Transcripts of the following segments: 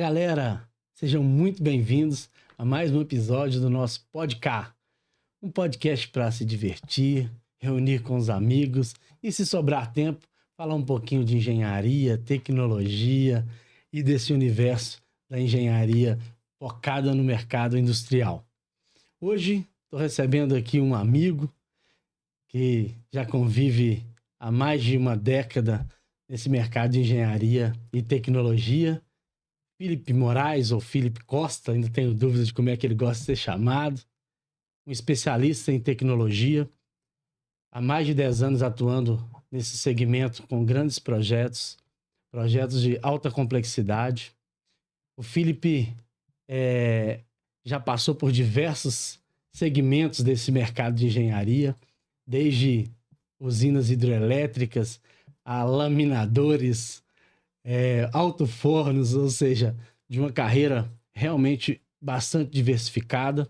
galera! Sejam muito bem-vindos a mais um episódio do nosso Podcast. Um podcast para se divertir, reunir com os amigos e, se sobrar tempo, falar um pouquinho de engenharia, tecnologia e desse universo da engenharia focada no mercado industrial. Hoje estou recebendo aqui um amigo que já convive há mais de uma década nesse mercado de engenharia e tecnologia. Felipe Moraes, ou Felipe Costa, ainda tenho dúvidas de como é que ele gosta de ser chamado. Um especialista em tecnologia, há mais de 10 anos atuando nesse segmento com grandes projetos de alta complexidade. O Felipe já passou por diversos segmentos desse mercado de engenharia, desde usinas hidrelétricas a laminadores, alto-fornos, ou seja, de uma carreira realmente bastante diversificada.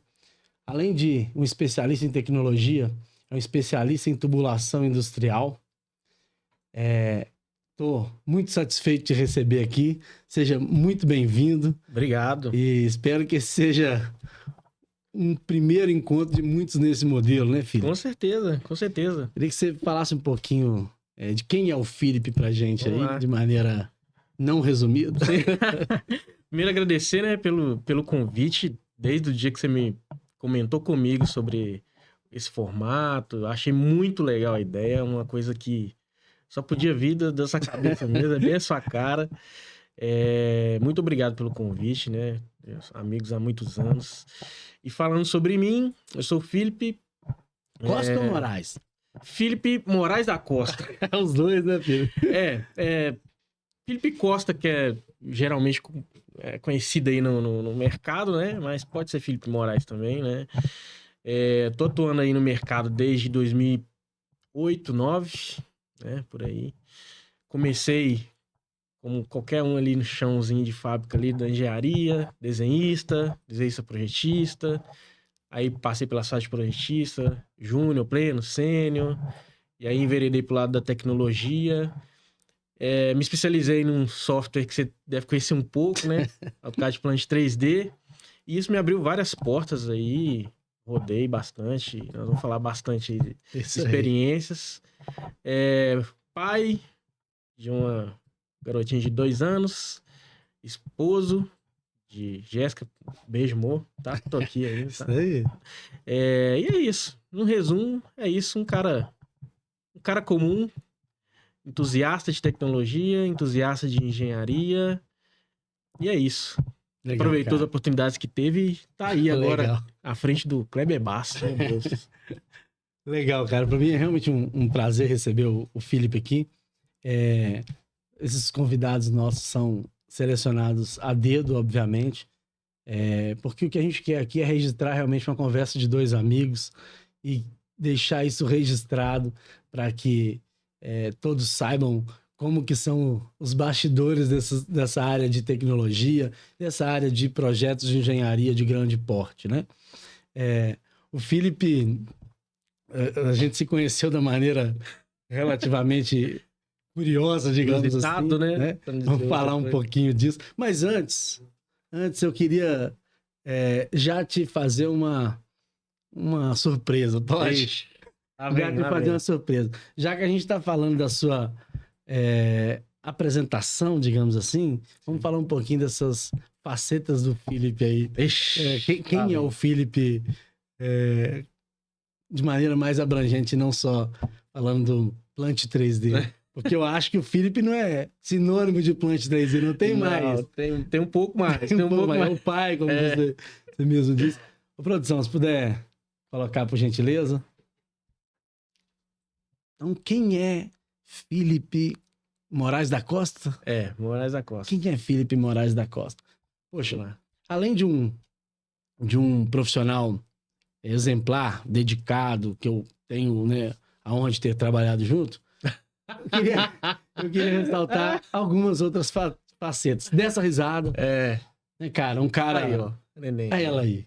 Além de um especialista em tecnologia, é um especialista em tubulação industrial. Estou muito satisfeito de receber aqui. Seja muito bem-vindo. Obrigado. E espero que esse seja um primeiro encontro de muitos nesse modelo, né, Felipe? Com certeza, com certeza. Queria que você falasse um pouquinho de quem é o Felipe pra gente. Vamos aí, lá. de maneira não resumida. Primeiro agradecer, né, pelo convite, desde o dia que você me comentou comigo sobre esse formato. Achei muito legal a ideia, uma coisa que só podia vir dessa cabeça mesmo, é bem a sua cara. Muito obrigado pelo convite, né? Amigos há muitos anos. E falando sobre mim, eu sou o Felipe. Costa ou Moraes? Felipe Moraes da Costa. Os dois, né, Felipe? Felipe Costa, que é geralmente conhecido aí no mercado, né? Mas pode ser Felipe Moraes também, né? Tô atuando aí no mercado desde 2008, 2009, né? Por aí. Comecei como qualquer um ali no chãozinho de fábrica ali da engenharia, desenhista projetista. Aí passei pela fase de projetista, júnior, pleno, sênior. E aí enveredei pro lado da tecnologia. Me especializei num software que você deve conhecer um pouco, né? AutoCAD Plant 3D. E isso me abriu várias portas aí. Rodei bastante. Nós vamos falar bastante de experiências. Pai de uma garotinha de 2 anos. Esposo de Jéssica. Beijo, amor. Tá? Tô aqui ainda. Tá? Isso aí. E é isso. No resumo, é isso. Um cara comum. Entusiasta de tecnologia, entusiasta de engenharia. E é isso. Legal, Aproveitou cara. as oportunidades que teve e tá aí agora Legal. à frente do Kleber Bass. Meu Deus. Legal, cara. Para mim é realmente um prazer receber o Felipe aqui. Esses convidados nossos são selecionados a dedo, obviamente, porque o que a gente quer aqui é registrar realmente uma conversa de dois amigos e deixar isso registrado para que todos saibam como que são os bastidores dessa área de tecnologia, dessa área de projetos de engenharia de grande porte, né? O Felipe, a gente se conheceu da maneira relativamente curiosa, digamos Inusitado, assim, né? Vamos falar um pouquinho disso. Mas antes eu queria já te fazer uma surpresa, pode? Já te fazer uma surpresa. Já que a gente está falando da sua apresentação, digamos assim, vamos falar um pouquinho dessas facetas do Felipe aí. Quem é o Felipe de maneira mais abrangente, não só falando do Plant 3D? Porque eu acho que o Felipe não é sinônimo de Plant 3D, não tem mais. Tem um pouco mais. Tem um pouco mais. É o pai, como você mesmo disse. Ô, produção, se puder colocar, por gentileza. Então, quem é Felipe Moraes da Costa? Moraes da Costa. Quem é Felipe Moraes da Costa? Poxa, além de um profissional exemplar, dedicado, que eu tenho, né, a honra de ter trabalhado junto, eu queria ressaltar algumas outras facetas. Dessa risada. Né, cara, um cara... Aí, ó. Neném. Aí ela aí.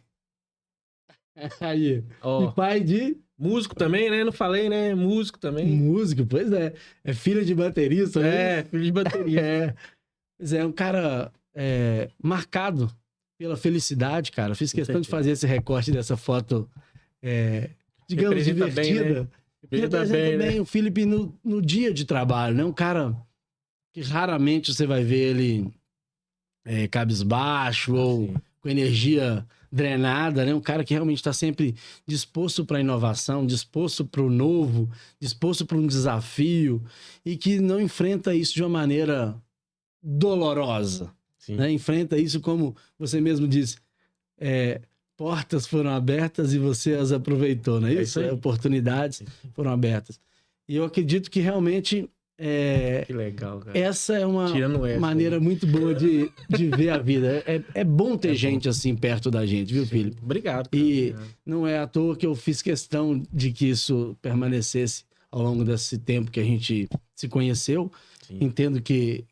Aí. Ó. E pai de... Músico também, né? Não falei, né? Músico também. Músico, pois é. É filho de baterista, né? Filho de bateria. Pois é, um cara marcado pela felicidade, cara. Fiz Com questão de certeza. fazer esse recorte dessa foto, digamos, Representa bem, divertida. né? Representa Representa bem, bem né? o Felipe no dia de trabalho, né? Um cara que raramente você vai ver ele cabisbaixo ou Sim. com energia drenada, né? Um cara que realmente está sempre disposto para inovação, disposto para o novo, disposto para um desafio e que não enfrenta isso de uma maneira dolorosa, Sim. né? Enfrenta isso como você mesmo disse, portas foram abertas e você as aproveitou, não é É isso? isso aí. Oportunidades foram abertas. E eu acredito que realmente Que legal, cara. essa é uma Tirando essa maneira aí. muito boa de ver a vida. É bom ter É bom. gente assim perto da gente, viu, Sim. Felipe? Obrigado, cara. E Obrigado. não é à toa que eu fiz questão de que isso permanecesse ao longo desse tempo que a gente se conheceu. Sim. Entendo que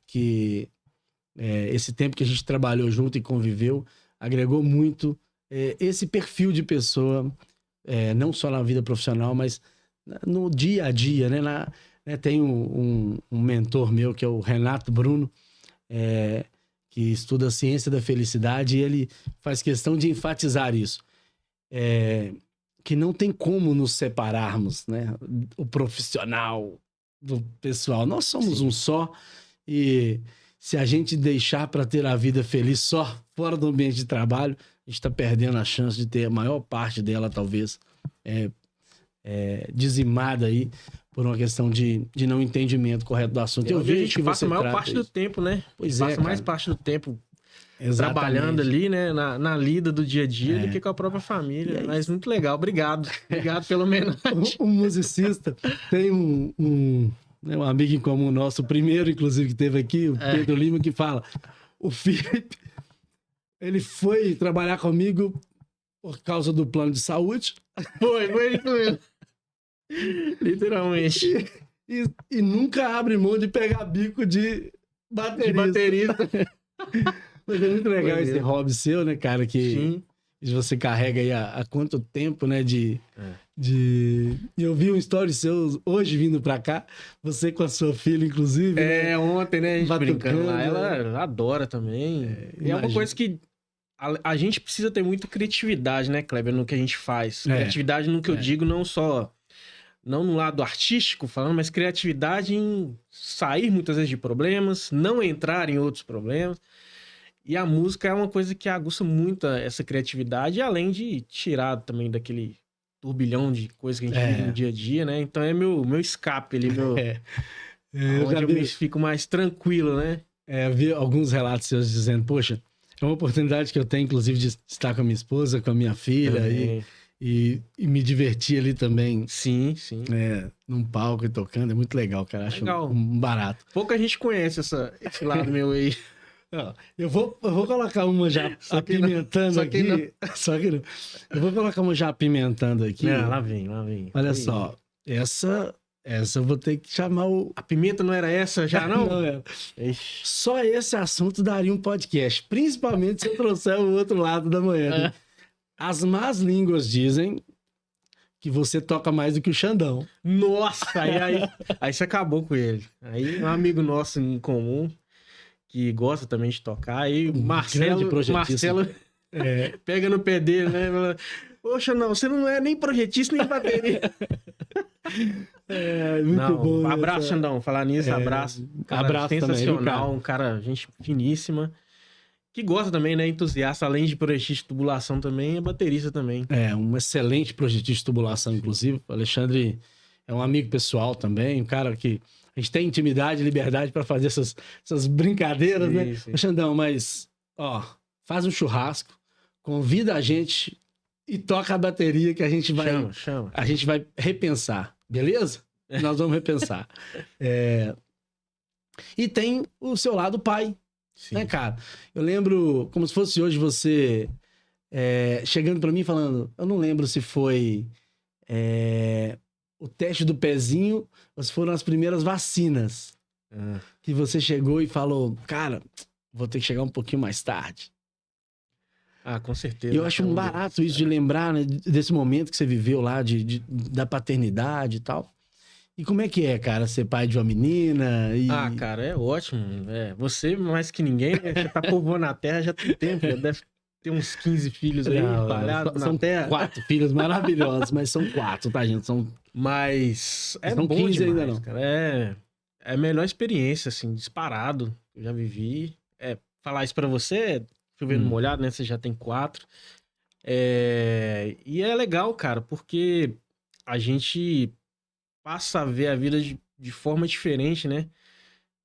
esse tempo que a gente trabalhou junto e conviveu agregou muito esse perfil de pessoa, não só na vida profissional, mas no dia a dia, né? Tem um mentor meu que é o Renato Bruno, que estuda a ciência da felicidade, e ele faz questão de enfatizar isso. Que não tem como nos separarmos, né? O profissional do pessoal. Nós somos Sim. um só, e se a gente deixar para ter a vida feliz só fora do ambiente de trabalho, a gente está perdendo a chance de ter a maior parte dela, talvez, dizimada aí por uma questão de não entendimento correto do assunto. Eu Eu vejo a vejo gente que passa você a maior trata parte do isso. tempo, né? Pois Passa mais cara. parte do tempo Exatamente. trabalhando ali, né? Na lida do dia a dia do que com a própria E família. é Mas muito legal. Obrigado. Obrigado pela homenagem. Um musicista tem né, um amigo em comum nosso, o primeiro, inclusive, que teve aqui, o Pedro Lima, que fala: o Felipe, ele foi trabalhar comigo por causa do plano de saúde Foi isso mesmo. Literalmente. e nunca abre mão de pegar bico de baterista. De baterista. Mas é muito legal Foi esse mesmo. hobby seu, né, cara? Que Sim. você carrega aí há quanto tempo, né? É. E eu vi um story seu hoje vindo pra cá, você com a sua filha, inclusive. né? Ontem, né, a gente brincando lá, Batucando, ela adora também. E é uma imagino. coisa que a gente precisa ter muita criatividade, né, Kleber, no que a gente faz. Criatividade no que eu digo, não no lado artístico falando, mas criatividade em sair muitas vezes de problemas, não entrar em outros problemas. E a música é uma coisa que aguça muito essa criatividade, além de tirar também daquele turbilhão de coisas que a gente vive no dia a dia, né? Então é meu escape ali, Eu onde já eu vi, me fico mais tranquilo, né? vi alguns relatos seus dizendo, poxa, é uma oportunidade que eu tenho, inclusive, de estar com a minha esposa, com a minha filha Também. e me divertir ali também, Sim. num palco e tocando. É muito legal, cara. Acho Legal. um barato. Pouca gente conhece esse lado meu aí. Ó, eu vou colocar uma já Só que não. apimentando Só que aqui. Só que não. Eu vou colocar uma já apimentando aqui. Lá vem. Olha Oi. só, essa eu vou ter que chamar o. A pimenta não era essa já, não? Não é. Ixi. Só esse assunto daria um podcast, principalmente se eu trouxer o outro lado da manhã. As más línguas dizem que você toca mais do que o Xandão. Nossa, aí você acabou com ele. Aí um amigo nosso em comum, que gosta também de tocar, aí o grande Marcelo projetista. pega no pé dele, né? Fala, poxa, não, você não é nem projetista, nem bateria. Muito Não, bom. abraço, Xandão. Falar nisso, abraço. Um cara Abraço também, viu, sensacional, cara? um cara, gente finíssima. Que gosta também, né? Entusiasta, além de projetista de tubulação também, é baterista também. Um excelente projetista de tubulação, inclusive. O Alexandre é um amigo pessoal também, um cara que a gente tem intimidade e liberdade para fazer essas brincadeiras, né? Sim. Xandão, mas, faz um churrasco, convida a gente e toca a bateria que a gente vai... Chama. A gente vai repensar, beleza? Nós vamos repensar. E tem o seu lado pai, Sim. né, cara? Eu lembro, como se fosse hoje, você chegando pra mim e falando, eu não lembro se foi o teste do pezinho ou se foram as primeiras vacinas que você chegou e falou, cara, vou ter que chegar um pouquinho mais tarde. Com certeza. E eu acho um barato isso de lembrar, né, desse momento que você viveu lá, da paternidade e tal. E como é que é, cara, ser pai de uma menina? Ah, cara, é ótimo. Você, mais que ninguém, né? Você tá povoando a Terra já tem tempo, já deve ter uns 15 filhos aí Não, espalhados na são Terra. 4 filhos maravilhosos, mas são 4, tá, gente? Mas é São bom 15 demais, ainda não. cara. É a melhor experiência, assim, disparado que eu já vivi. Falar isso pra você, chovendo molhado, né? Você já tem 4. E é legal, cara, porque a gente passa a ver a vida de forma diferente, né?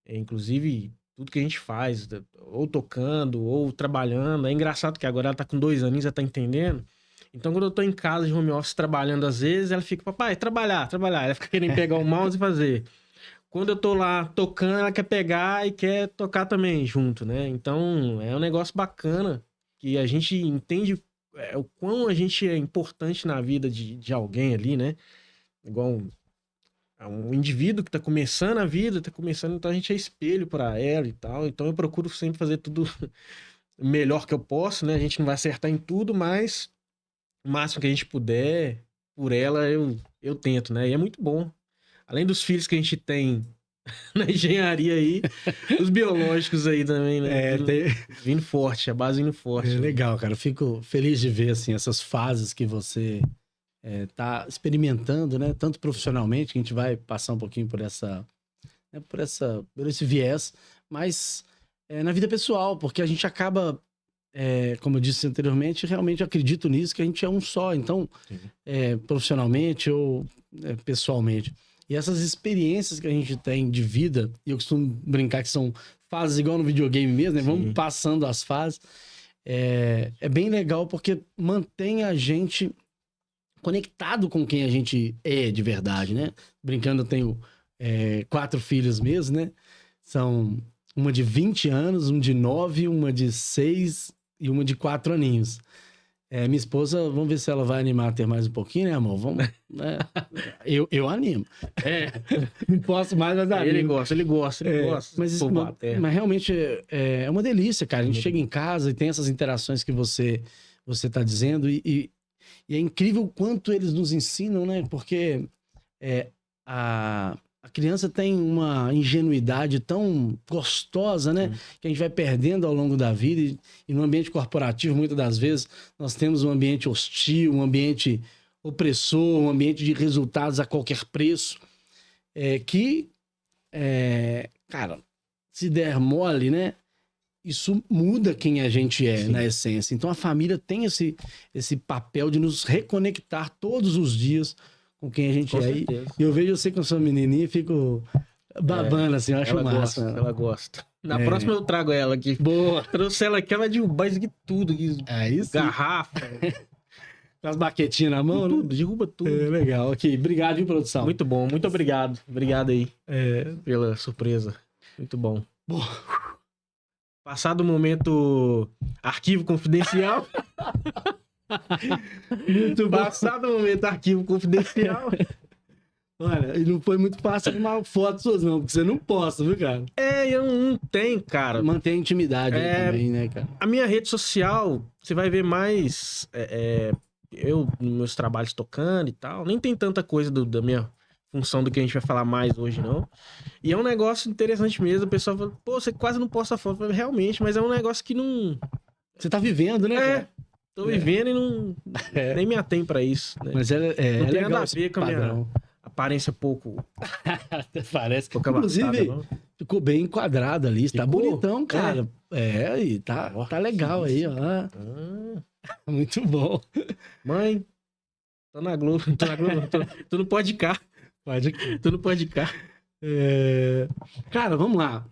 Inclusive, tudo que a gente faz, ou tocando, ou trabalhando. É engraçado que agora ela tá com 2 aninhos, já tá entendendo. Então, quando eu tô em casa de home office trabalhando, às vezes, ela fica, papai, trabalhar. Ela fica querendo pegar o mouse e fazer. Quando eu tô lá tocando, ela quer pegar e quer tocar também junto, né? Então, é um negócio bacana que a gente entende o quão a gente é importante na vida de alguém ali, né? Igual um indivíduo que tá começando a vida, então a gente é espelho para ela e tal. Então eu procuro sempre fazer tudo o melhor que eu posso, né? A gente não vai acertar em tudo, mas o máximo que a gente puder, por ela, eu tento, né? E é muito bom. Além dos filhos que a gente tem na engenharia aí, os biológicos aí também, né? Vindo forte, a base vindo forte. É legal, cara. Eu fico feliz de ver, assim, essas fases que você tá experimentando, né? Tanto profissionalmente, que a gente vai passar um pouquinho por por esse viés, mas na vida pessoal, porque a gente acaba, como eu disse anteriormente, realmente acredito nisso, que a gente é um só. Então, profissionalmente ou pessoalmente. E essas experiências que a gente tem de vida, e eu costumo brincar que são fases igual no videogame mesmo, né? Vamos passando as fases. É bem legal porque mantém a gente conectado com quem a gente é de verdade, né? Brincando, eu tenho 4 filhos mesmo, né? São uma de 20 anos, um de 9, uma de 6 e uma de 4 aninhos. Minha esposa, vamos ver se ela vai animar a ter mais um pouquinho, né, amor? Vamos, né? Eu animo. Não posso mais, mas animo. Ele gosta. Mas realmente é uma delícia, cara. A gente chega em casa e tem essas interações que você tá dizendo e é incrível o quanto eles nos ensinam, né? Porque a criança tem uma ingenuidade tão gostosa, né? Que a gente vai perdendo ao longo da vida. E no ambiente corporativo, muitas das vezes, nós temos um ambiente hostil, um ambiente opressor, um ambiente de resultados a qualquer preço. Cara, se der mole, né? Isso muda quem a gente é, na essência. Então, a família tem esse papel de nos reconectar todos os dias com quem a gente é. E eu vejo você com a sua menininha e fico babando, assim, eu acho massa. Ela gosta. Na próxima eu trago ela aqui. Boa. Trouxe ela aqui, ela derrubar isso aqui tudo. Garrafa. Com as baquetinhas na mão, tudo, né? derruba tudo. Legal, ok. Obrigado, viu, produção? Muito bom, muito obrigado. Obrigado aí pela surpresa. Muito bom. Passado o momento arquivo confidencial. Muito bom. Passado o momento arquivo confidencial. Olha, e não foi muito fácil arrumar fotos suas, não, porque você não posta, viu, cara? Eu não tenho, cara. Mantém a intimidade aí também, né, cara? A minha rede social, você vai ver mais eu nos meus trabalhos tocando e tal. Nem tem tanta coisa da minha função do que a gente vai falar mais hoje, não. E é um negócio interessante mesmo. O pessoal fala, pô, você quase não posta foto. Falo, realmente, mas é um negócio que não... Você tá vivendo, né, cara? Tô vivendo e não... Nem me atém pra isso, né? Mas não tem legal nada a ver com a minha aparência pouco... Parece. Pouco Inclusive, abastada, ficou bem enquadrado ali. Está bonitão, cara. E tá legal aí, ó. Muito bom. Mãe, tô na Globo. Tô no Podcast. Tô no Podcast. Cara, vamos lá.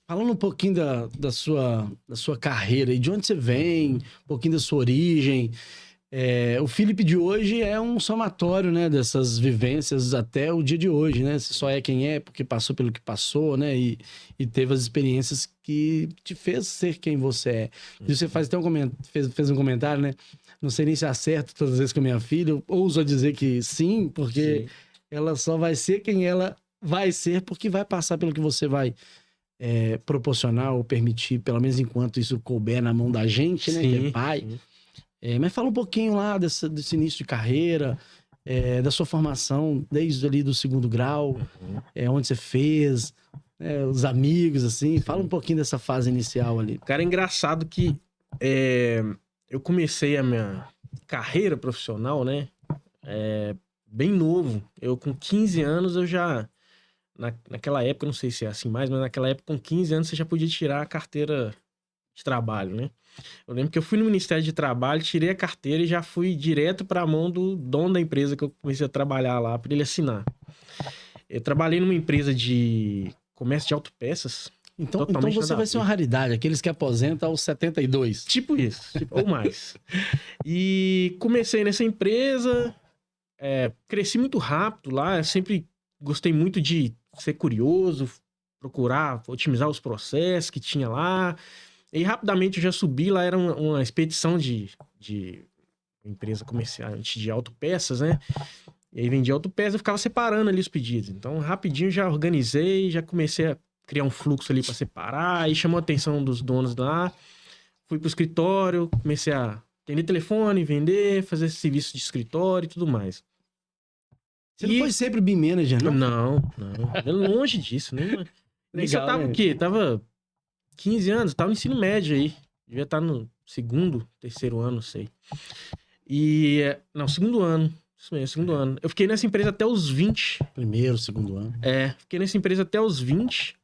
Falando um pouquinho da sua carreira e de onde você vem, um pouquinho da sua origem. O Felipe de hoje é um somatório, né, dessas vivências até o dia de hoje, né? Você só é quem é porque passou pelo que passou, né? E teve as experiências que te fez ser quem você é. E você faz até fez um comentário, né? Não sei nem se acerto todas as vezes com a minha filha. Eu ouso dizer que sim, porque ela só vai ser quem ela vai ser porque vai passar pelo que você vai proporcionar ou permitir, pelo menos enquanto isso couber na mão da gente, né? Que é pai. Mas fala um pouquinho lá desse início de carreira. da sua formação, desde ali do segundo grau, onde você fez, os amigos, assim. Fala um pouquinho dessa fase inicial ali. Cara, é engraçado que eu comecei a minha carreira profissional, né? Bem novo. Eu, com 15 anos, eu já... Naquela época, não sei se é assim mais, mas naquela época, com 15 anos, você já podia tirar a carteira de trabalho, né? Eu lembro que eu fui no Ministério de Trabalho, tirei a carteira e já fui direto para a mão do dono da empresa que eu comecei a trabalhar lá, para ele assinar. Eu trabalhei numa empresa de comércio de autopeças. Então você vai ser uma raridade, aqueles que aposentam aos 72. Tipo isso, ou mais. E comecei nessa empresa, cresci muito rápido lá, eu sempre gostei muito de ser curioso, procurar otimizar os processos que tinha lá. E rapidamente eu já subi, lá era uma expedição de empresa comerciante de autopeças, né? E aí vendia autopeças, eu ficava separando ali os pedidos. Então, rapidinho já organizei, já comecei a criar um fluxo ali para separar, aí chamou a atenção dos donos lá. Fui pro escritório, comecei a atender telefone, vender, fazer serviço de escritório e tudo mais. Você não foi sempre BIM Manager, não? Não. Longe disso, nem. Legal, isso eu tava, né? O quê? Tava 15 anos, tava no ensino médio aí. Devia estar no segundo, terceiro ano, não sei. Não, segundo ano. Isso mesmo, segundo ano. Eu fiquei nessa empresa até os 20. Primeiro, segundo ano. Fiquei nessa empresa até os 20.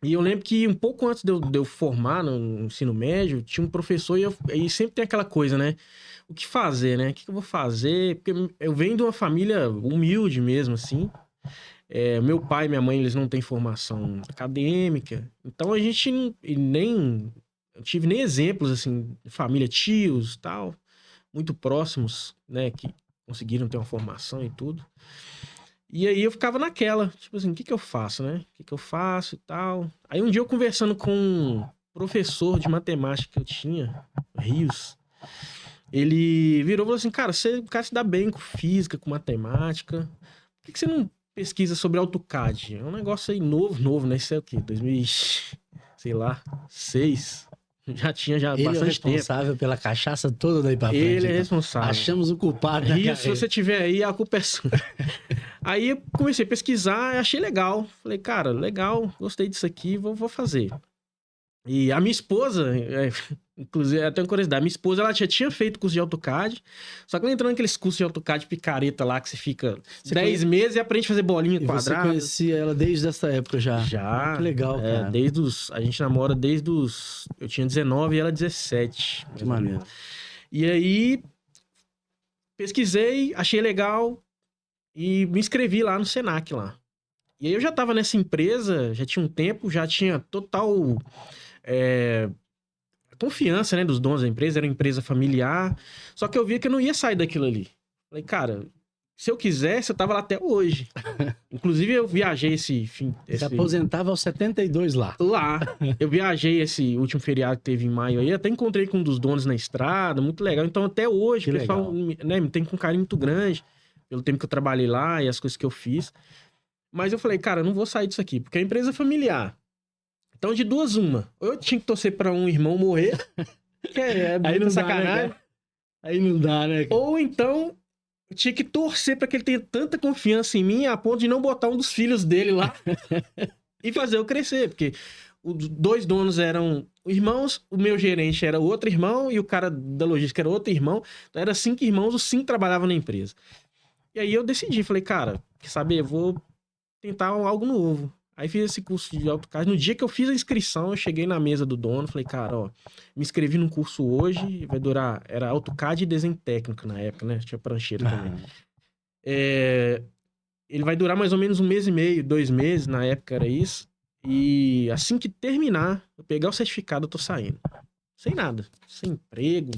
E eu lembro que um pouco antes de eu formar no ensino médio, tinha um professor e sempre tem aquela coisa, né? O que fazer, né? O que eu vou fazer? Porque eu venho de uma família humilde mesmo, assim. Meu pai e minha mãe, eles não têm formação acadêmica. Então a gente nem... Eu tive nem exemplos, assim, de família, tios, tal, muito próximos, né? Que conseguiram ter uma formação e tudo. E aí eu ficava naquela, tipo assim, o que eu faço, né? O que eu faço e tal. Aí um dia eu conversando com um professor de matemática que eu tinha, Rios, ele virou e falou assim, cara, o cara se dá bem com física, com matemática, por que você não pesquisa sobre AutoCAD? É um negócio aí novo, né? Isso é o quê? 2000, sei lá, 6. Já tinha Ele bastante é o responsável tempo. pela cachaça toda daí pra frente. Ele é responsável. Achamos o culpado da Rio, se você tiver aí, a culpa é sua. Aí eu comecei a pesquisar, achei legal. Falei, cara, legal, gostei disso aqui, vou fazer. E a minha esposa, inclusive, até uma curiosidade, minha esposa, ela já tinha feito curso de AutoCAD, só que ela entrou naqueles cursos de AutoCAD picareta lá, que você fica 10 meses e aprende a fazer bolinha quadrada. Você conhecia ela desde essa época já? Já. Que legal, cara. A gente namora desde os... Eu tinha 19 e ela 17. Que maneiro. E aí, pesquisei, achei legal e me inscrevi lá no Senac lá. E aí eu já tava nessa empresa, já tinha um tempo, já tinha total... confiança, né, dos donos da empresa, era uma empresa familiar, só que eu via que eu não ia sair daquilo ali. Falei, cara, se eu quisesse, eu tava lá até hoje. Inclusive, eu viajei esse fim... Você aposentava aos 72 lá. Lá. Eu viajei esse último feriado que teve em maio aí, até encontrei com um dos donos na estrada, muito legal. Então, até hoje, o pessoal, né, me tem com um carinho muito grande, pelo tempo que eu trabalhei lá e as coisas que eu fiz. Mas eu falei, cara, eu não vou sair disso aqui, porque é empresa familiar. Então, de duas, uma. Ou eu tinha que torcer pra um irmão morrer, que aí não sacanagem. Dá, né, aí não dá, né? Ou então, eu tinha que torcer pra que ele tenha tanta confiança em mim a ponto de não botar um dos filhos dele lá e fazer eu crescer. Porque os dois donos eram irmãos, o meu gerente era outro irmão e o cara da logística era outro irmão. Então, eram 5 irmãos, os 5 trabalhavam na empresa. E aí eu decidi, falei, cara, quer saber, eu vou tentar algo novo. Aí fiz esse curso de AutoCAD. No dia que eu fiz a inscrição, eu cheguei na mesa do dono, falei, cara, ó, me inscrevi num curso hoje, vai durar... Era AutoCAD e desenho técnico na época, né? Tinha prancheira também. Ele vai durar mais ou menos 1 mês e meio, 2 meses, na época era isso. E assim que terminar, eu pegar o certificado, eu tô saindo. Sem nada. Sem emprego,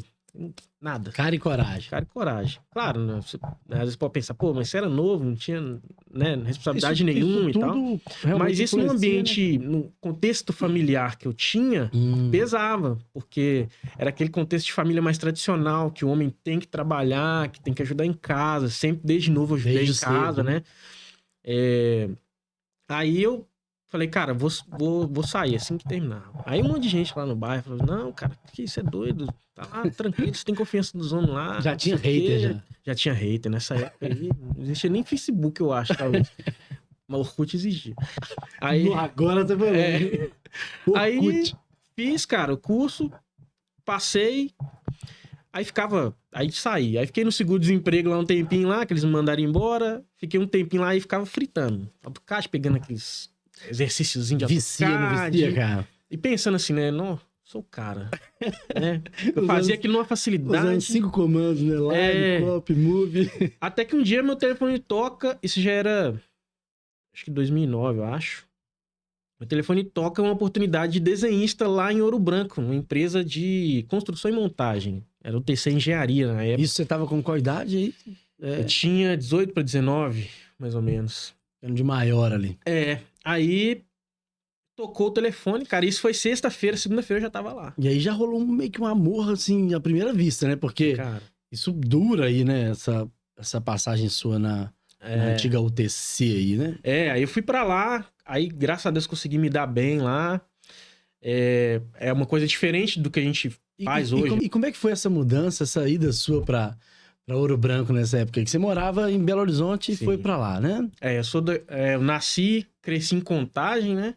nada. Cara e coragem. Cara e coragem. Claro, né? Você, às vezes pode pensar, pô, mas você era novo, não tinha, né, responsabilidade nenhuma e tal. Mas isso no ambiente, né? No contexto familiar que eu tinha, pesava. Porque era aquele contexto de família mais tradicional, que o homem tem que trabalhar, que tem que ajudar em casa. Sempre, desde novo, eu ajudei em casa, né? Aí eu falei, cara, vou sair assim que terminar. Aí um monte de gente lá no bairro falou, não, cara, que isso é doido, tá lá tranquilo, você tem confiança dos homens lá. Já tinha hater, já. Já tinha hater nessa época aí. Não existia nem Facebook, eu acho, talvez. Mas o Orkut existia. Aí, Agora você falou. aí fiz, cara, o curso, passei, aí saí. Aí fiquei no seguro-desemprego lá um tempinho lá, que eles me mandaram embora. Fiquei um tempinho lá e ficava fritando. AutoCAD, pegando aqueles exercíciozinhos de Vicia, não vicia, cara. E pensando assim, né? Não, sou o cara. Né? Eu fazia aquilo numa facilidade. Usando 5 comandos, né? Live, copy, move. Até que um dia meu telefone toca, isso já era, acho que 2009, eu acho. Meu telefone toca uma oportunidade de desenhista lá em Ouro Branco, uma empresa de construção e montagem. Era o TC Engenharia na época. Isso você tava com qual idade aí? Eu tinha 18 para 19, mais ou menos. Ano de maior ali. Aí tocou o telefone, cara, isso foi sexta-feira, segunda-feira eu já tava lá. E aí já rolou meio que um amor, assim, à primeira vista, né? Porque Cara, isso dura aí, né? Essa passagem sua na antiga UTC aí, né? aí eu fui pra lá, aí graças a Deus consegui me dar bem lá. É uma coisa diferente do que a gente faz hoje. E como é que foi essa mudança, essa ida sua pra Ouro Branco nessa época? Que você morava em Belo Horizonte e foi pra lá, né? Eu nasci, cresci em Contagem, né?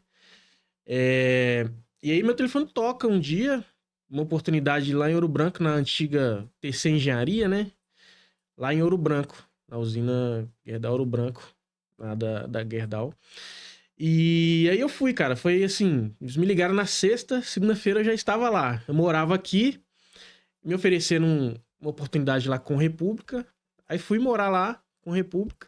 E aí meu telefone toca um dia, uma oportunidade lá em Ouro Branco, na antiga TC Engenharia, né? Lá em Ouro Branco, na usina Gerdau Ouro Branco, lá da Gerdau. E aí eu fui, cara, foi assim, eles me ligaram na sexta, segunda-feira eu já estava lá. Eu morava aqui, me ofereceram uma oportunidade lá com República, aí fui morar lá com República.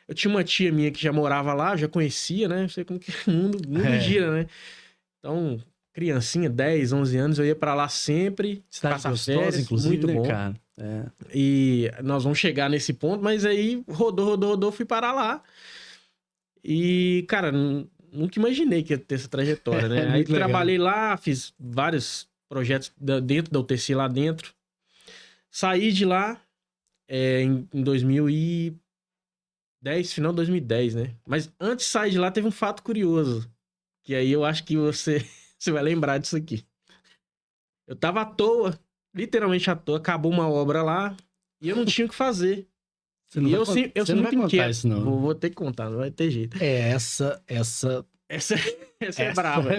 Eu tinha uma tia minha que já morava lá, já conhecia, né? Não sei como que o mundo gira, né? Então, criancinha, 10, 11 anos, eu ia pra lá sempre. Cidade gostosa, inclusive, muito né, bom. cara? E nós vamos chegar nesse ponto, mas aí rodou, fui parar lá. E, cara, nunca imaginei que ia ter essa trajetória, né? Aí trabalhei lá, fiz vários projetos dentro da UTC lá dentro. Saí de lá em 2010, final de 2010, né? Mas antes de sair de lá, teve um fato curioso. Que aí eu acho que você vai lembrar disso aqui. Eu tava à toa, literalmente à toa, acabou uma obra lá e eu não tinha o que fazer. Eu sou muito inquieto. Isso, não. Vou ter que contar, não vai ter jeito. Essa é brava.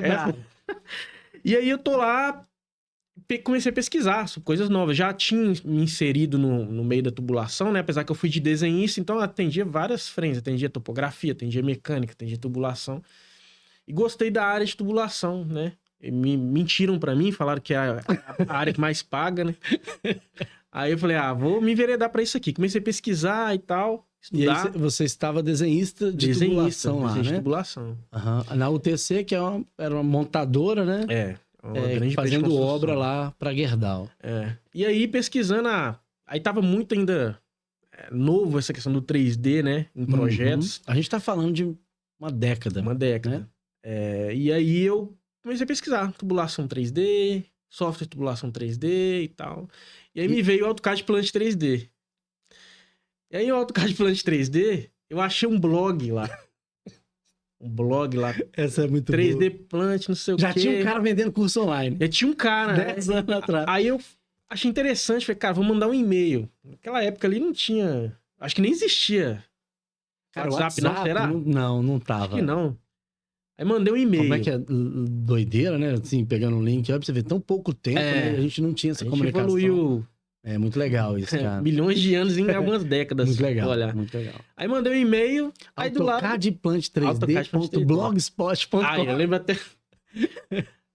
E aí eu tô lá, comecei a pesquisar sobre coisas novas. Já tinha me inserido no meio da tubulação, né? Apesar que eu fui de desenhista, então eu atendia várias frentes. Atendia topografia, atendia mecânica, atendia tubulação. E gostei da área de tubulação, né? Me mentiram pra mim, falaram que é a área que mais paga, né? Aí eu falei, vou me enveredar pra isso aqui. Comecei a pesquisar e tal, estudar. E aí você estava desenhista de tubulação lá, né? De tubulação. Uhum. Na UTC, que era uma montadora, né? Uma grande fazendo obra lá pra Gerdau. E aí, pesquisando, aí tava muito ainda novo essa questão do 3D, né? Em projetos. A gente tá falando de uma década. Né? E aí eu comecei a pesquisar tubulação 3D, software de tubulação 3D e tal. E aí me veio o AutoCAD Plant 3D. E aí o AutoCAD Plant 3D, eu achei um blog lá. Essa é muito 3D boa. Plant, não sei o quê. Já tinha um cara vendendo curso online. Já tinha um cara, 10 anos atrás. Aí eu achei interessante, falei, cara, vou mandar um e-mail. Naquela época ali não tinha... Acho que nem existia. Cara, WhatsApp não, será? Não tava. Acho que não. Aí mandei um e-mail. Como é que é doideira, né? Assim, pegando um link, ó, pra você ver, tão pouco tempo, né? A gente não tinha essa comunicação. Evoluiu. É muito legal isso, cara. Milhões de anos em algumas décadas. Muito legal, olha. muito legal. Aí mandei um e-mail, aí do lado... AutoCAD-Plant3D.blogspot.com. Eu lembro até...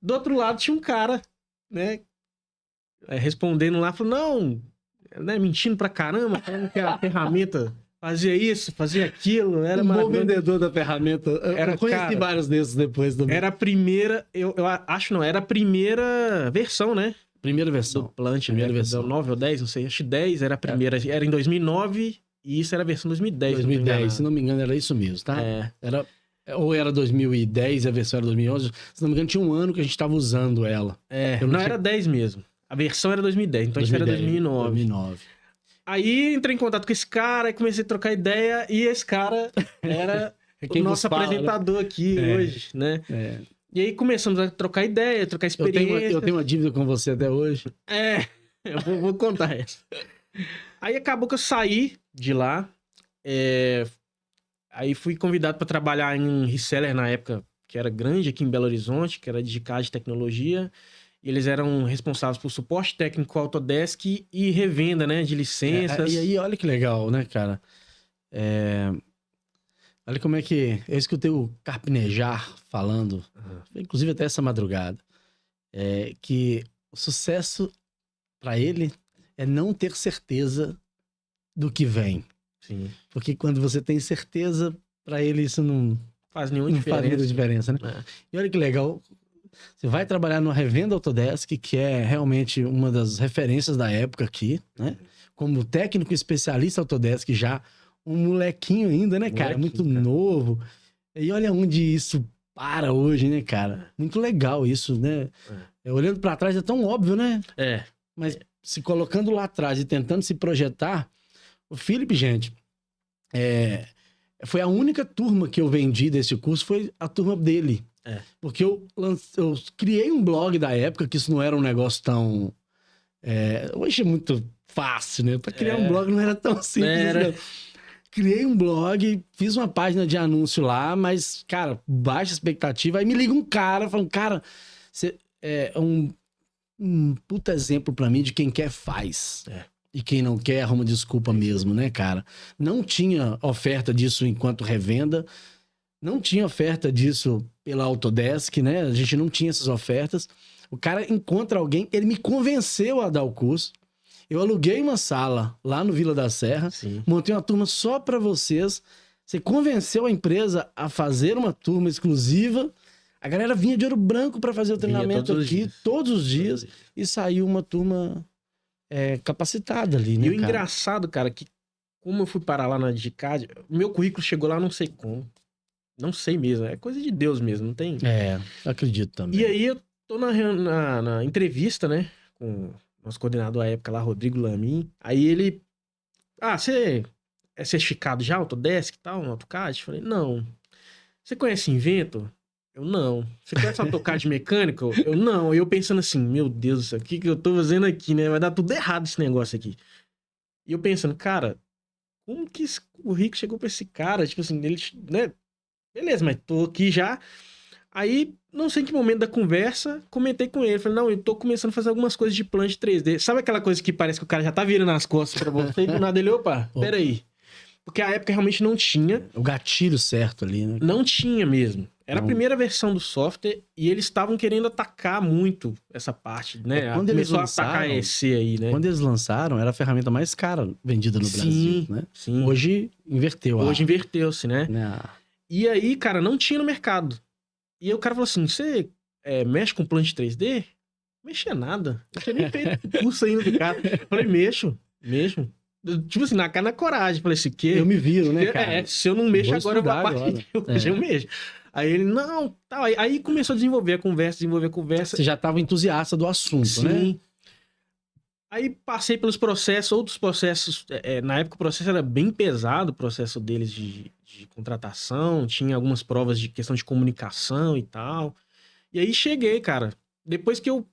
Do outro lado tinha um cara, né? Respondendo lá, falou, não, né? Mentindo pra caramba, falando que a ferramenta... Fazia isso, fazia aquilo. Era bom vendedor da ferramenta. Eu conheci vários desses depois também. Era a primeira, eu acho não, era a primeira versão, né? Primeira versão. Do Plant, primeira versão. 9 ou 10, não sei, acho que 10 era a primeira. Era em 2009 e isso era a versão 2010. 2010, se não me engano era isso mesmo, tá? Ou era 2010 e a versão era 2011. Se não me engano tinha um ano que a gente estava usando ela. Era 10 mesmo. A versão era 2010, então 2010, a gente era 2009. Aí entrei em contato com esse cara e comecei a trocar ideia e esse cara era o nosso apresentador aqui hoje, né? E aí começamos a trocar ideia, trocar experiência. Eu tenho uma dívida com você até hoje. Eu vou contar essa. Aí acabou que eu saí de lá. Aí fui convidado para trabalhar em reseller na época, que era grande aqui em Belo Horizonte, que era Digicad de Tecnologia. E eles eram responsáveis por suporte técnico Autodesk e revenda, né, de licenças. E aí, olha que legal, né, cara? Olha como é que... Eu escutei o Carpinejar falando, inclusive até essa madrugada, que o sucesso para ele é não ter certeza do que vem. Sim. Porque quando você tem certeza, para ele isso não faz nenhuma diferença, né? E olha que legal, você vai trabalhar numa revenda Autodesk, que é realmente uma das referências da época aqui, né? Como técnico especialista Autodesk, já um molequinho ainda, né, cara? Muito novo. E olha onde isso para hoje, né, cara? Muito legal isso, né? Olhando para trás é tão óbvio, né? Mas se colocando lá atrás e tentando se projetar, o Felipe, gente, foi a única turma que eu vendi desse curso, foi a turma dele. Porque eu criei um blog da época, que isso não era um negócio tão... hoje é muito fácil, né? Para criar um blog não era tão simples, né? Criei um blog, fiz uma página de anúncio lá, mas, cara, baixa expectativa. Aí me liga um cara falando, cara, você é um puta exemplo pra mim de quem quer faz. E quem não quer arruma desculpa mesmo, né, cara? Não tinha oferta disso enquanto revenda, não tinha oferta disso pela Autodesk, né? A gente não tinha essas ofertas. O cara encontra alguém, ele me convenceu a dar o curso. Eu aluguei uma sala lá no Vila da Serra, montei uma turma só para vocês. Você convenceu a empresa a fazer uma turma exclusiva. A galera vinha de Ouro Branco para fazer o treinamento aqui todos os dias. E saiu uma turma capacitada ali, né, E o engraçado, cara, que como eu fui parar lá na Digicad, meu currículo chegou lá não sei como. Não sei mesmo, é coisa de Deus mesmo, não tem... acredito também. E aí eu tô na entrevista, né, com... nosso coordenador à época lá, Rodrigo Lamin. Aí ele... você é certificado já, Autodesk e tal, no AutoCAD? Eu falei, não. Você conhece Inventor? Eu, não. Você conhece AutoCAD mecânico? Eu, não. E eu pensando assim, meu Deus do céu, o que eu tô fazendo aqui, né? Vai dar tudo errado esse negócio aqui. E eu pensando, cara, como que esse currículo chegou pra esse cara? Tipo assim, ele, né? Beleza, mas tô aqui já... Aí, não sei em que momento da conversa, comentei com ele. Falei, não, eu tô começando a fazer algumas coisas de plano de 3D. Sabe aquela coisa que parece que o cara já tá virando as costas pra você e do nada ele, opa, peraí. Porque a época realmente não tinha. O gatilho certo ali, né? Não tinha mesmo. Era a primeira versão do software e eles estavam querendo atacar muito essa parte, né? Quando Começou eles lançaram, a atacar a EC aí, né? Quando eles lançaram, era a ferramenta mais cara vendida no Brasil, né? Sim. Hoje inverteu. Hoje inverteu-se, né? E aí, cara, não tinha no mercado. E aí o cara falou assim, você mexe com plano de 3D? Mexia nada. Não tinha nem feito curso ainda do cara. Eu falei, mexo. Tipo assim, na coragem. Falei assim, que? Eu me viro, né, cara? Se eu não mexo agora, eu vou a partir de hoje, eu mexo. Aí ele, não, tal. Aí começou a desenvolver a conversa. Você já estava entusiasta do assunto, né? Sim. Aí passei pelos processos, outros processos. Na época o processo era bem pesado, o processo deles de contratação. Tinha algumas provas de questão de comunicação e tal. E aí cheguei, cara. Depois que eu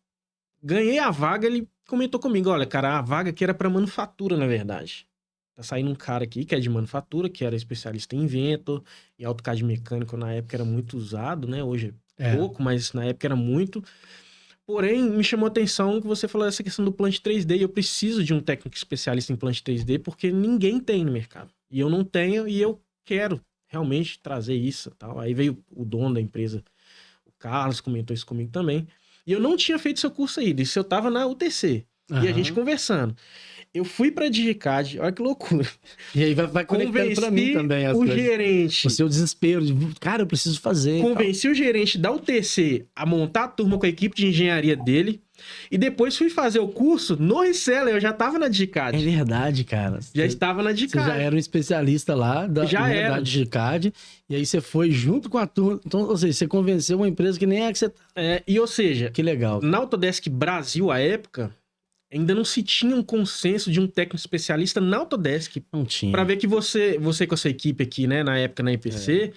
ganhei a vaga, ele comentou comigo, olha, cara, a vaga aqui era para manufatura, na verdade. Tá saindo um cara aqui que é de manufatura, que era especialista em Inventor, e AutoCAD mecânico na época era muito usado, né? Hoje é pouco, mas na época era muito. Porém, me chamou a atenção que você falou dessa questão do Plant 3D, e eu preciso de um técnico especialista em Plant 3D, porque ninguém tem no mercado. E eu não tenho, e eu quero realmente trazer isso, tal. Aí veio o dono da empresa, o Carlos, comentou isso comigo também. E eu não tinha feito seu curso ainda, isso eu tava na UTC. E a gente conversando. Eu fui pra Digicad, olha que loucura. E aí vai conectando pra mim também as coisas. Gerente. O seu desespero de, cara, eu preciso fazer. Convenci o gerente da UTC a montar a turma com a equipe de engenharia dele. E depois fui fazer o curso no reseller, eu já tava na Digicad. É verdade, cara. Já estava na Digicad. Você já era um especialista lá da Digicad. E aí você foi junto com a turma. Então, ou seja, você convenceu uma empresa que nem é que você... ou seja... Que legal. Na Autodesk Brasil, à época... Ainda não se tinha um consenso de um técnico especialista na Autodesk. Não tinha. Pra ver que você com a sua equipe aqui, né, na época na IPC,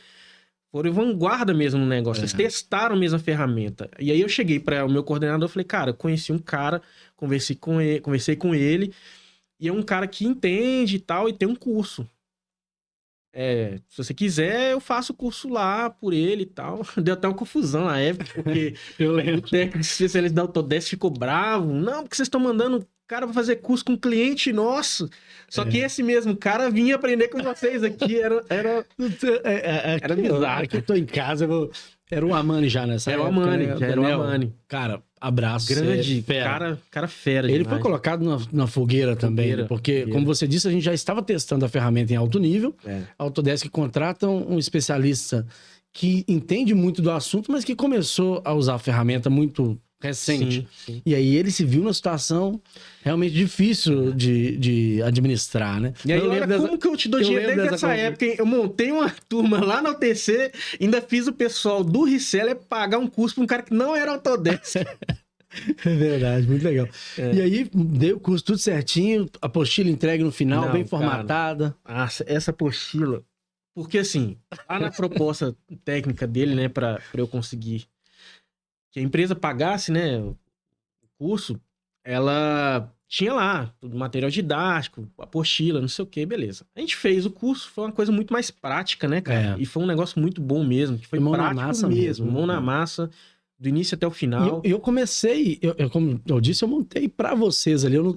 foram vanguarda mesmo no negócio. Eles testaram mesmo a ferramenta. E aí eu cheguei para o meu coordenador e falei, cara, eu conheci um cara, conversei com ele, e é um cara que entende e tal, e tem um curso. Se você quiser, eu faço o curso lá por ele e tal. Deu até uma confusão na época, porque o técnico especialista da Autodesk ficou bravo. Não, porque vocês estão mandando o cara pra fazer curso com um cliente nosso. Só que esse mesmo cara vinha aprender com vocês aqui. Era bizarro. Aqui eu tô em casa, era o Amani já nessa Era o época, Amani, né? já era o Amani. Cara, abraço. Grande, fera. cara fera Ele demais. foi colocado na fogueira também, porque, como você disse, a gente já estava testando a ferramenta em alto nível. A Autodesk contrata um especialista que entende muito do assunto, mas que começou a usar a ferramenta muito recente. Sim. E aí ele se viu numa situação realmente difícil de administrar, né? E aí, olha como que eu te dou dinheiro desde essa época, hein? Eu montei uma turma lá na UTC, ainda fiz o pessoal do reseller pagar um curso para um cara que não era Autodesk. É verdade, muito legal. E aí, deu o curso tudo certinho, a apostila entregue no final, bem formatada. Nossa, essa apostila... Porque, assim, lá na proposta técnica dele, né, para eu conseguir que a empresa pagasse, né, o curso, ela tinha lá tudo, material didático, apostila, não sei o que, beleza. A gente fez o curso, foi uma coisa muito mais prática, né, cara? E foi um negócio muito bom mesmo, que foi mão prático na massa mesmo, mesmo, mão na massa, do início até o final. E eu comecei, como eu disse, eu montei pra vocês ali, eu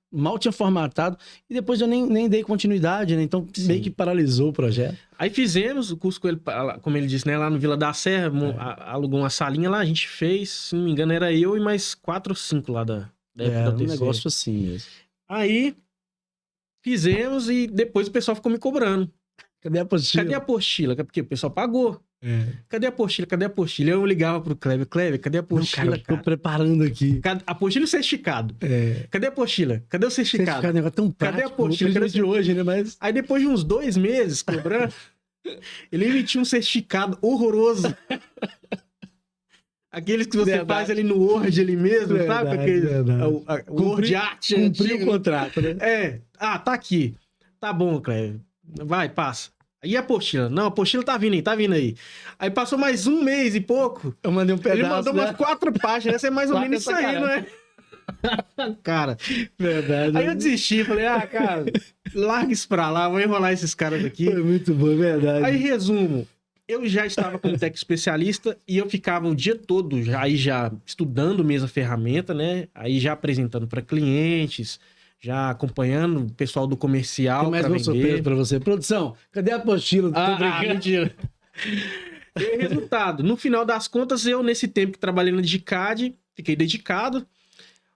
mal tinha formatado, e depois eu nem dei continuidade, né? Então meio que paralisou o projeto. Aí fizemos o curso com ele, como ele disse, né? Lá no Vila da Serra, alugou uma salinha lá, a gente fez, se não me engano, era eu e mais 4 ou 5 lá da um negócio assim mesmo. Aí fizemos e depois o pessoal ficou me cobrando. Cadê a apostila? Cadê a apostila? Porque o pessoal pagou. Cadê a apostila? Cadê a apostila? Eu ligava pro Kleber, cadê a apostila? Não, cara, tô preparando aqui. Apostila e o certificado. Cadê a apostila? Cadê o certificado? Certificado é um negócio tão prático. Cadê a apostila? Cadê de hoje, né? Mas... Aí depois de uns 2 meses cobrando, ele emitiu um certificado horroroso. Aqueles que você faz ali no Word ali mesmo, sabe? Aquele, o Word Art. Cumpriu o contrato, né? Tá aqui. Tá bom, Kleber. Vai, passa. E a apostila? Não, a apostila tá vindo aí. Aí passou mais 1 mês e pouco. Eu mandei um pedaço. Ele mandou umas 4 páginas. Essa é mais ou menos isso aí, não é? Cara, verdade. Aí eu desisti, falei, cara, larga isso pra lá, vou enrolar esses caras aqui. Foi muito bom, verdade. Aí, resumo, eu já estava como técnico especialista e eu ficava o dia todo já estudando mesmo a ferramenta, né? Aí já apresentando para clientes, já acompanhando o pessoal do comercial. Tem mais uma surpresa para você. Produção, cadê a apostila? Mentira. E resultado, no final das contas, eu nesse tempo que trabalhei na Digicad, fiquei dedicado,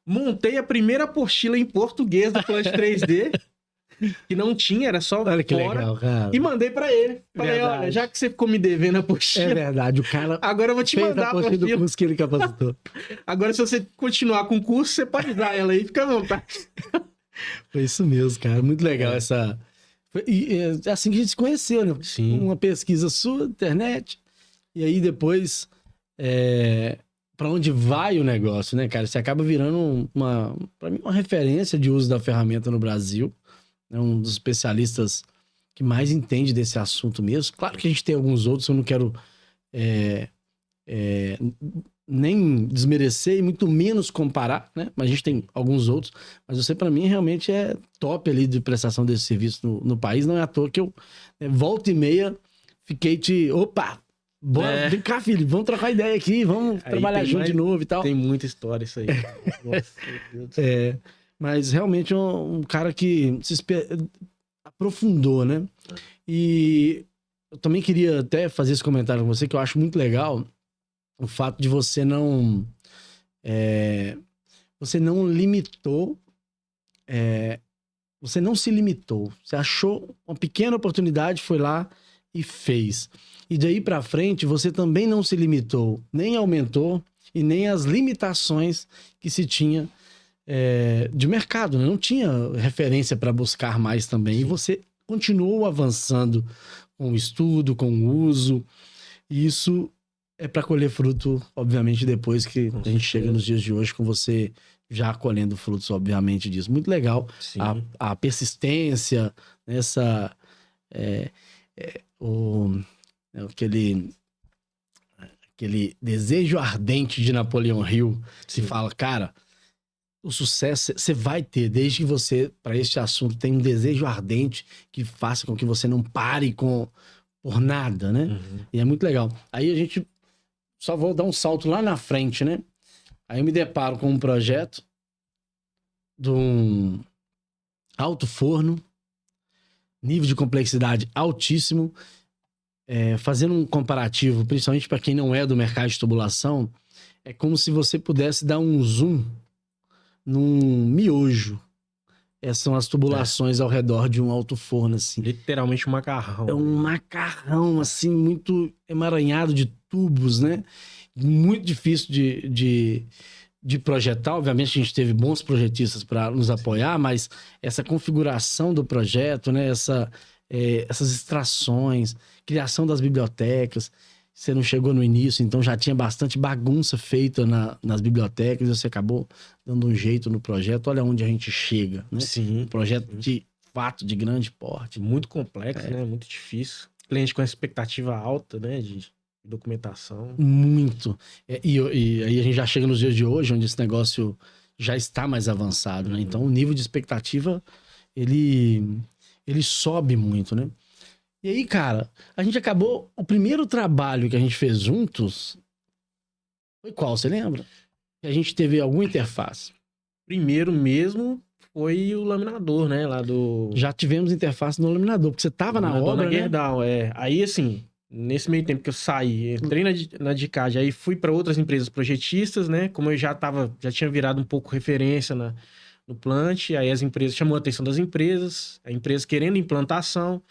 montei a primeira apostila em português do Plant 3D, que não tinha, era só olha que fora, legal, cara. E mandei pra ele. Falei, verdade. Olha, já que você ficou me devendo a apostila... É verdade, o cara agora eu vou te mandar a apostila do curso que ele capacitou. Agora, se você continuar com o curso, você pode dar ela aí, fica à vontade. Foi isso mesmo, cara. Muito legal essa... E é assim que a gente se conheceu, né? Sim. Uma pesquisa sua, internet, e aí depois... para onde vai o negócio, né, cara? Você acaba virando para mim, uma referência de uso da ferramenta no Brasil. É um dos especialistas que mais entende desse assunto mesmo. Claro que a gente tem alguns outros, eu não quero nem desmerecer e muito menos comparar, né? Mas a gente tem alguns outros. Mas você, para mim, realmente é top ali de prestação desse serviço no país. Não é à toa que eu, volta e meia, fiquei Opa! Bora, vem cá, filho, vamos trocar ideia aqui, vamos trabalhar junto de novo e tal. Tem muita história isso aí. Nossa, meu Deus. Mas realmente é um cara que se aprofundou, né? E eu também queria até fazer esse comentário com você, que eu acho muito legal o fato de você não limitou, você não se limitou. Você achou uma pequena oportunidade, foi lá e fez. E daí pra frente, você também não se limitou, nem aumentou e nem as limitações que se tinha de mercado, né? Não tinha referência para buscar mais também. Sim. E você continuou avançando com o estudo, com o uso. E isso é para colher fruto, obviamente, depois que a gente chega nos dias de hoje com você já colhendo frutos, obviamente, disso. Muito legal. A persistência, essa... né? Aquele desejo ardente de Napoleão Hill, se fala, cara, o sucesso você vai ter, desde que você, para este assunto, tem um desejo ardente que faça com que você não pare por nada, né? Uhum. E é muito legal. Aí a gente, só vou dar um salto lá na frente, né? Aí eu me deparo com um projeto de um alto forno, nível de complexidade altíssimo. Fazendo um comparativo, principalmente para quem não é do mercado de tubulação, é como se você pudesse dar um zoom num miojo. Essas são as tubulações ao redor de um alto forno, assim. Literalmente um macarrão. É um macarrão, assim, muito emaranhado de tubos, né? Muito difícil de projetar. Obviamente, a gente teve bons projetistas para nos apoiar, mas essa configuração do projeto, né? Essas extrações, criação das bibliotecas. Você não chegou no início, então já tinha bastante bagunça feita nas bibliotecas e você acabou dando um jeito no projeto. Olha onde a gente chega, né? Sim. Um projeto de fato, de grande porte. Muito complexo, né? Muito difícil. Cliente com expectativa alta, né? De documentação. Muito. E aí a gente já chega nos dias de hoje, onde esse negócio já está mais avançado, né? Então o nível de expectativa, ele sobe muito, né? E aí, cara, a gente acabou... O primeiro trabalho que a gente fez juntos foi qual, você lembra? Que a gente teve alguma interface. Primeiro mesmo foi o laminador, né? Lá do... Já tivemos interface no laminador, porque você tava na obra, na né? Gerdau, Aí, assim, nesse meio tempo que eu saí, entrei na Dicad, aí fui para outras empresas projetistas, né? Como eu já tinha virado um pouco referência no plant, aí as empresas, chamou a atenção das empresas, a empresa querendo implantação,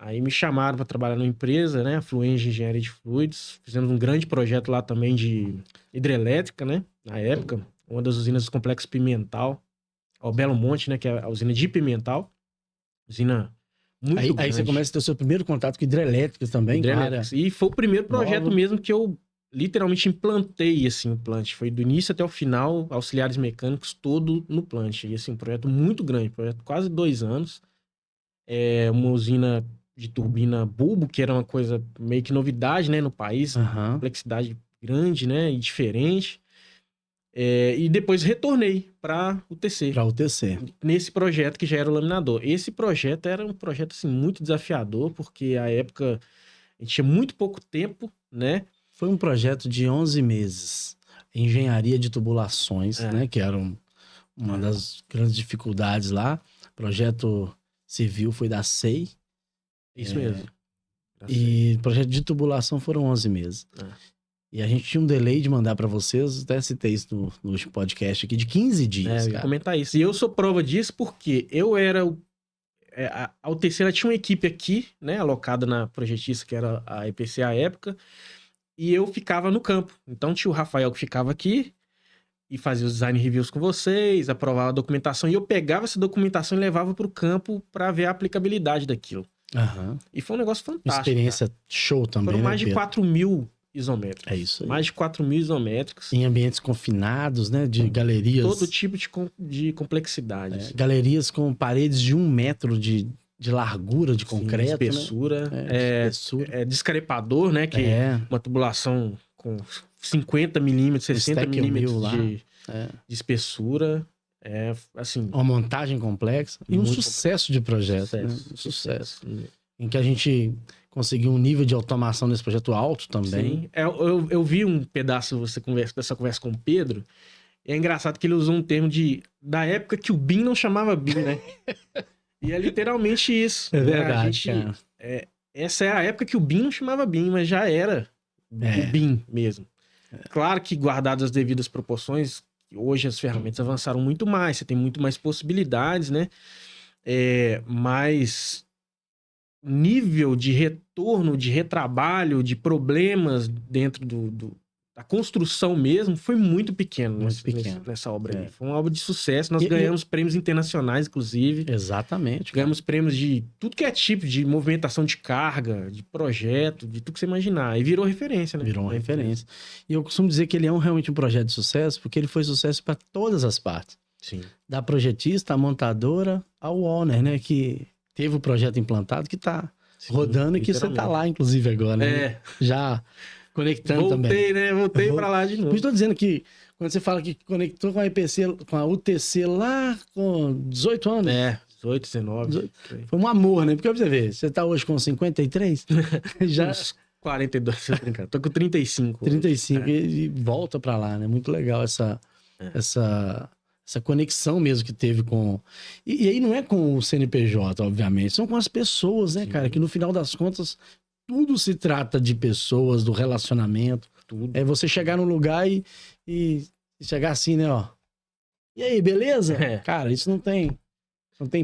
aí me chamaram para trabalhar numa empresa, né? A Fluenge Engenharia de Fluidos, fizemos um grande projeto lá também de hidrelétrica, né? Na época, uma das usinas do Complexo Pimental, ao Belo Monte, né? Que é a usina de Pimental, usina muito grande. Aí você começa a ter o seu primeiro contato com hidrelétricas também, hidrelétricas. E foi o primeiro projeto mesmo que eu literalmente implantei, assim, o plant. Foi do início até o final, auxiliares mecânicos, todo no plant. E, assim, um projeto muito grande, projeto quase 2 anos. É uma usina de turbina bulbo, que era uma coisa meio que novidade, né, no país. Uhum. Complexidade grande, né, e diferente. E depois retornei para o TC. Para o TC. Nesse projeto que já era o laminador. Esse projeto era um projeto, assim, muito desafiador, porque à época a gente tinha muito pouco tempo, né? Foi um projeto de 11 meses. Engenharia de tubulações, né? Que era uma das grandes dificuldades lá. Projeto civil foi da SEI. Isso mesmo. E projeto de tubulação foram 11 meses. E a gente tinha um delay de mandar para vocês, até citei isso no podcast aqui, de 15 dias. Eu ia comentar isso. E eu sou prova disso porque eu era a UTC tinha uma equipe aqui, né, alocada na projetista, que era a EPC à época, e eu ficava no campo. Então tinha o Rafael que ficava aqui e fazia os design reviews com vocês, aprovava a documentação, e eu pegava essa documentação e levava para o campo para ver a aplicabilidade daquilo. E foi um negócio fantástico. Uma experiência show também. Foram mais de 4.000 isométricos. É isso aí. Mais de 4.000 isométricos. Em ambientes confinados, né? De galerias. Todo tipo de complexidade. Galerias com paredes de 1 metro de largura de concreto. Espessura. Né? Espessura. Descarepador, né? Que uma tubulação com 50 milímetros, 60 milímetros de espessura. Assim... Uma montagem complexa. E um sucesso de projeto. Sucesso. Em que a gente conseguiu um nível de automação nesse projeto alto também. Sim. Eu vi um pedaço dessa conversa com o Pedro. E é engraçado que ele usou um termo da época que o BIM não chamava BIM, né? E é literalmente isso. É verdade, cara. Essa é a época que o BIM não chamava BIM, mas já era o BIM mesmo. Claro que guardadas as devidas proporções, hoje as ferramentas avançaram muito mais, você tem muito mais possibilidades, né? Mas nível de retorno, de retrabalho, de problemas dentro da construção mesmo, foi muito pequeno, nessa obra aí. Foi uma obra de sucesso, nós ganhamos prêmios internacionais, inclusive. Exatamente. Ganhamos prêmios de tudo que é tipo de movimentação de carga, de projeto, de tudo que você imaginar. E virou referência, né? Virou uma referência. E eu costumo dizer que ele é realmente um projeto de sucesso, porque ele foi sucesso para todas as partes. Sim. Da projetista, a montadora, ao owner, né? Que teve o projeto implantado, que está Sim, rodando e que você tá literalmente. lá, inclusive, agora, né? Já conectando também. Voltei, né? Voltei pra lá de Por novo. isso tô dizendo que quando você fala que conectou com a IPC, com a UTC lá com 18 anos, 18, 19. foi um amor, né? Porque você vê, você tá hoje com 53, já Uns 42, tô brincando. Tô com 35. hoje. 35 e volta pra lá, né? Muito legal essa conexão mesmo que teve com... E aí não é com o CNPJ, obviamente, são com as pessoas, né, Sim. cara? Que no final das contas, tudo se trata de pessoas, do relacionamento. Tudo. É você chegar num lugar e chegar assim, né, ó. E aí, beleza? É. Cara, isso não tem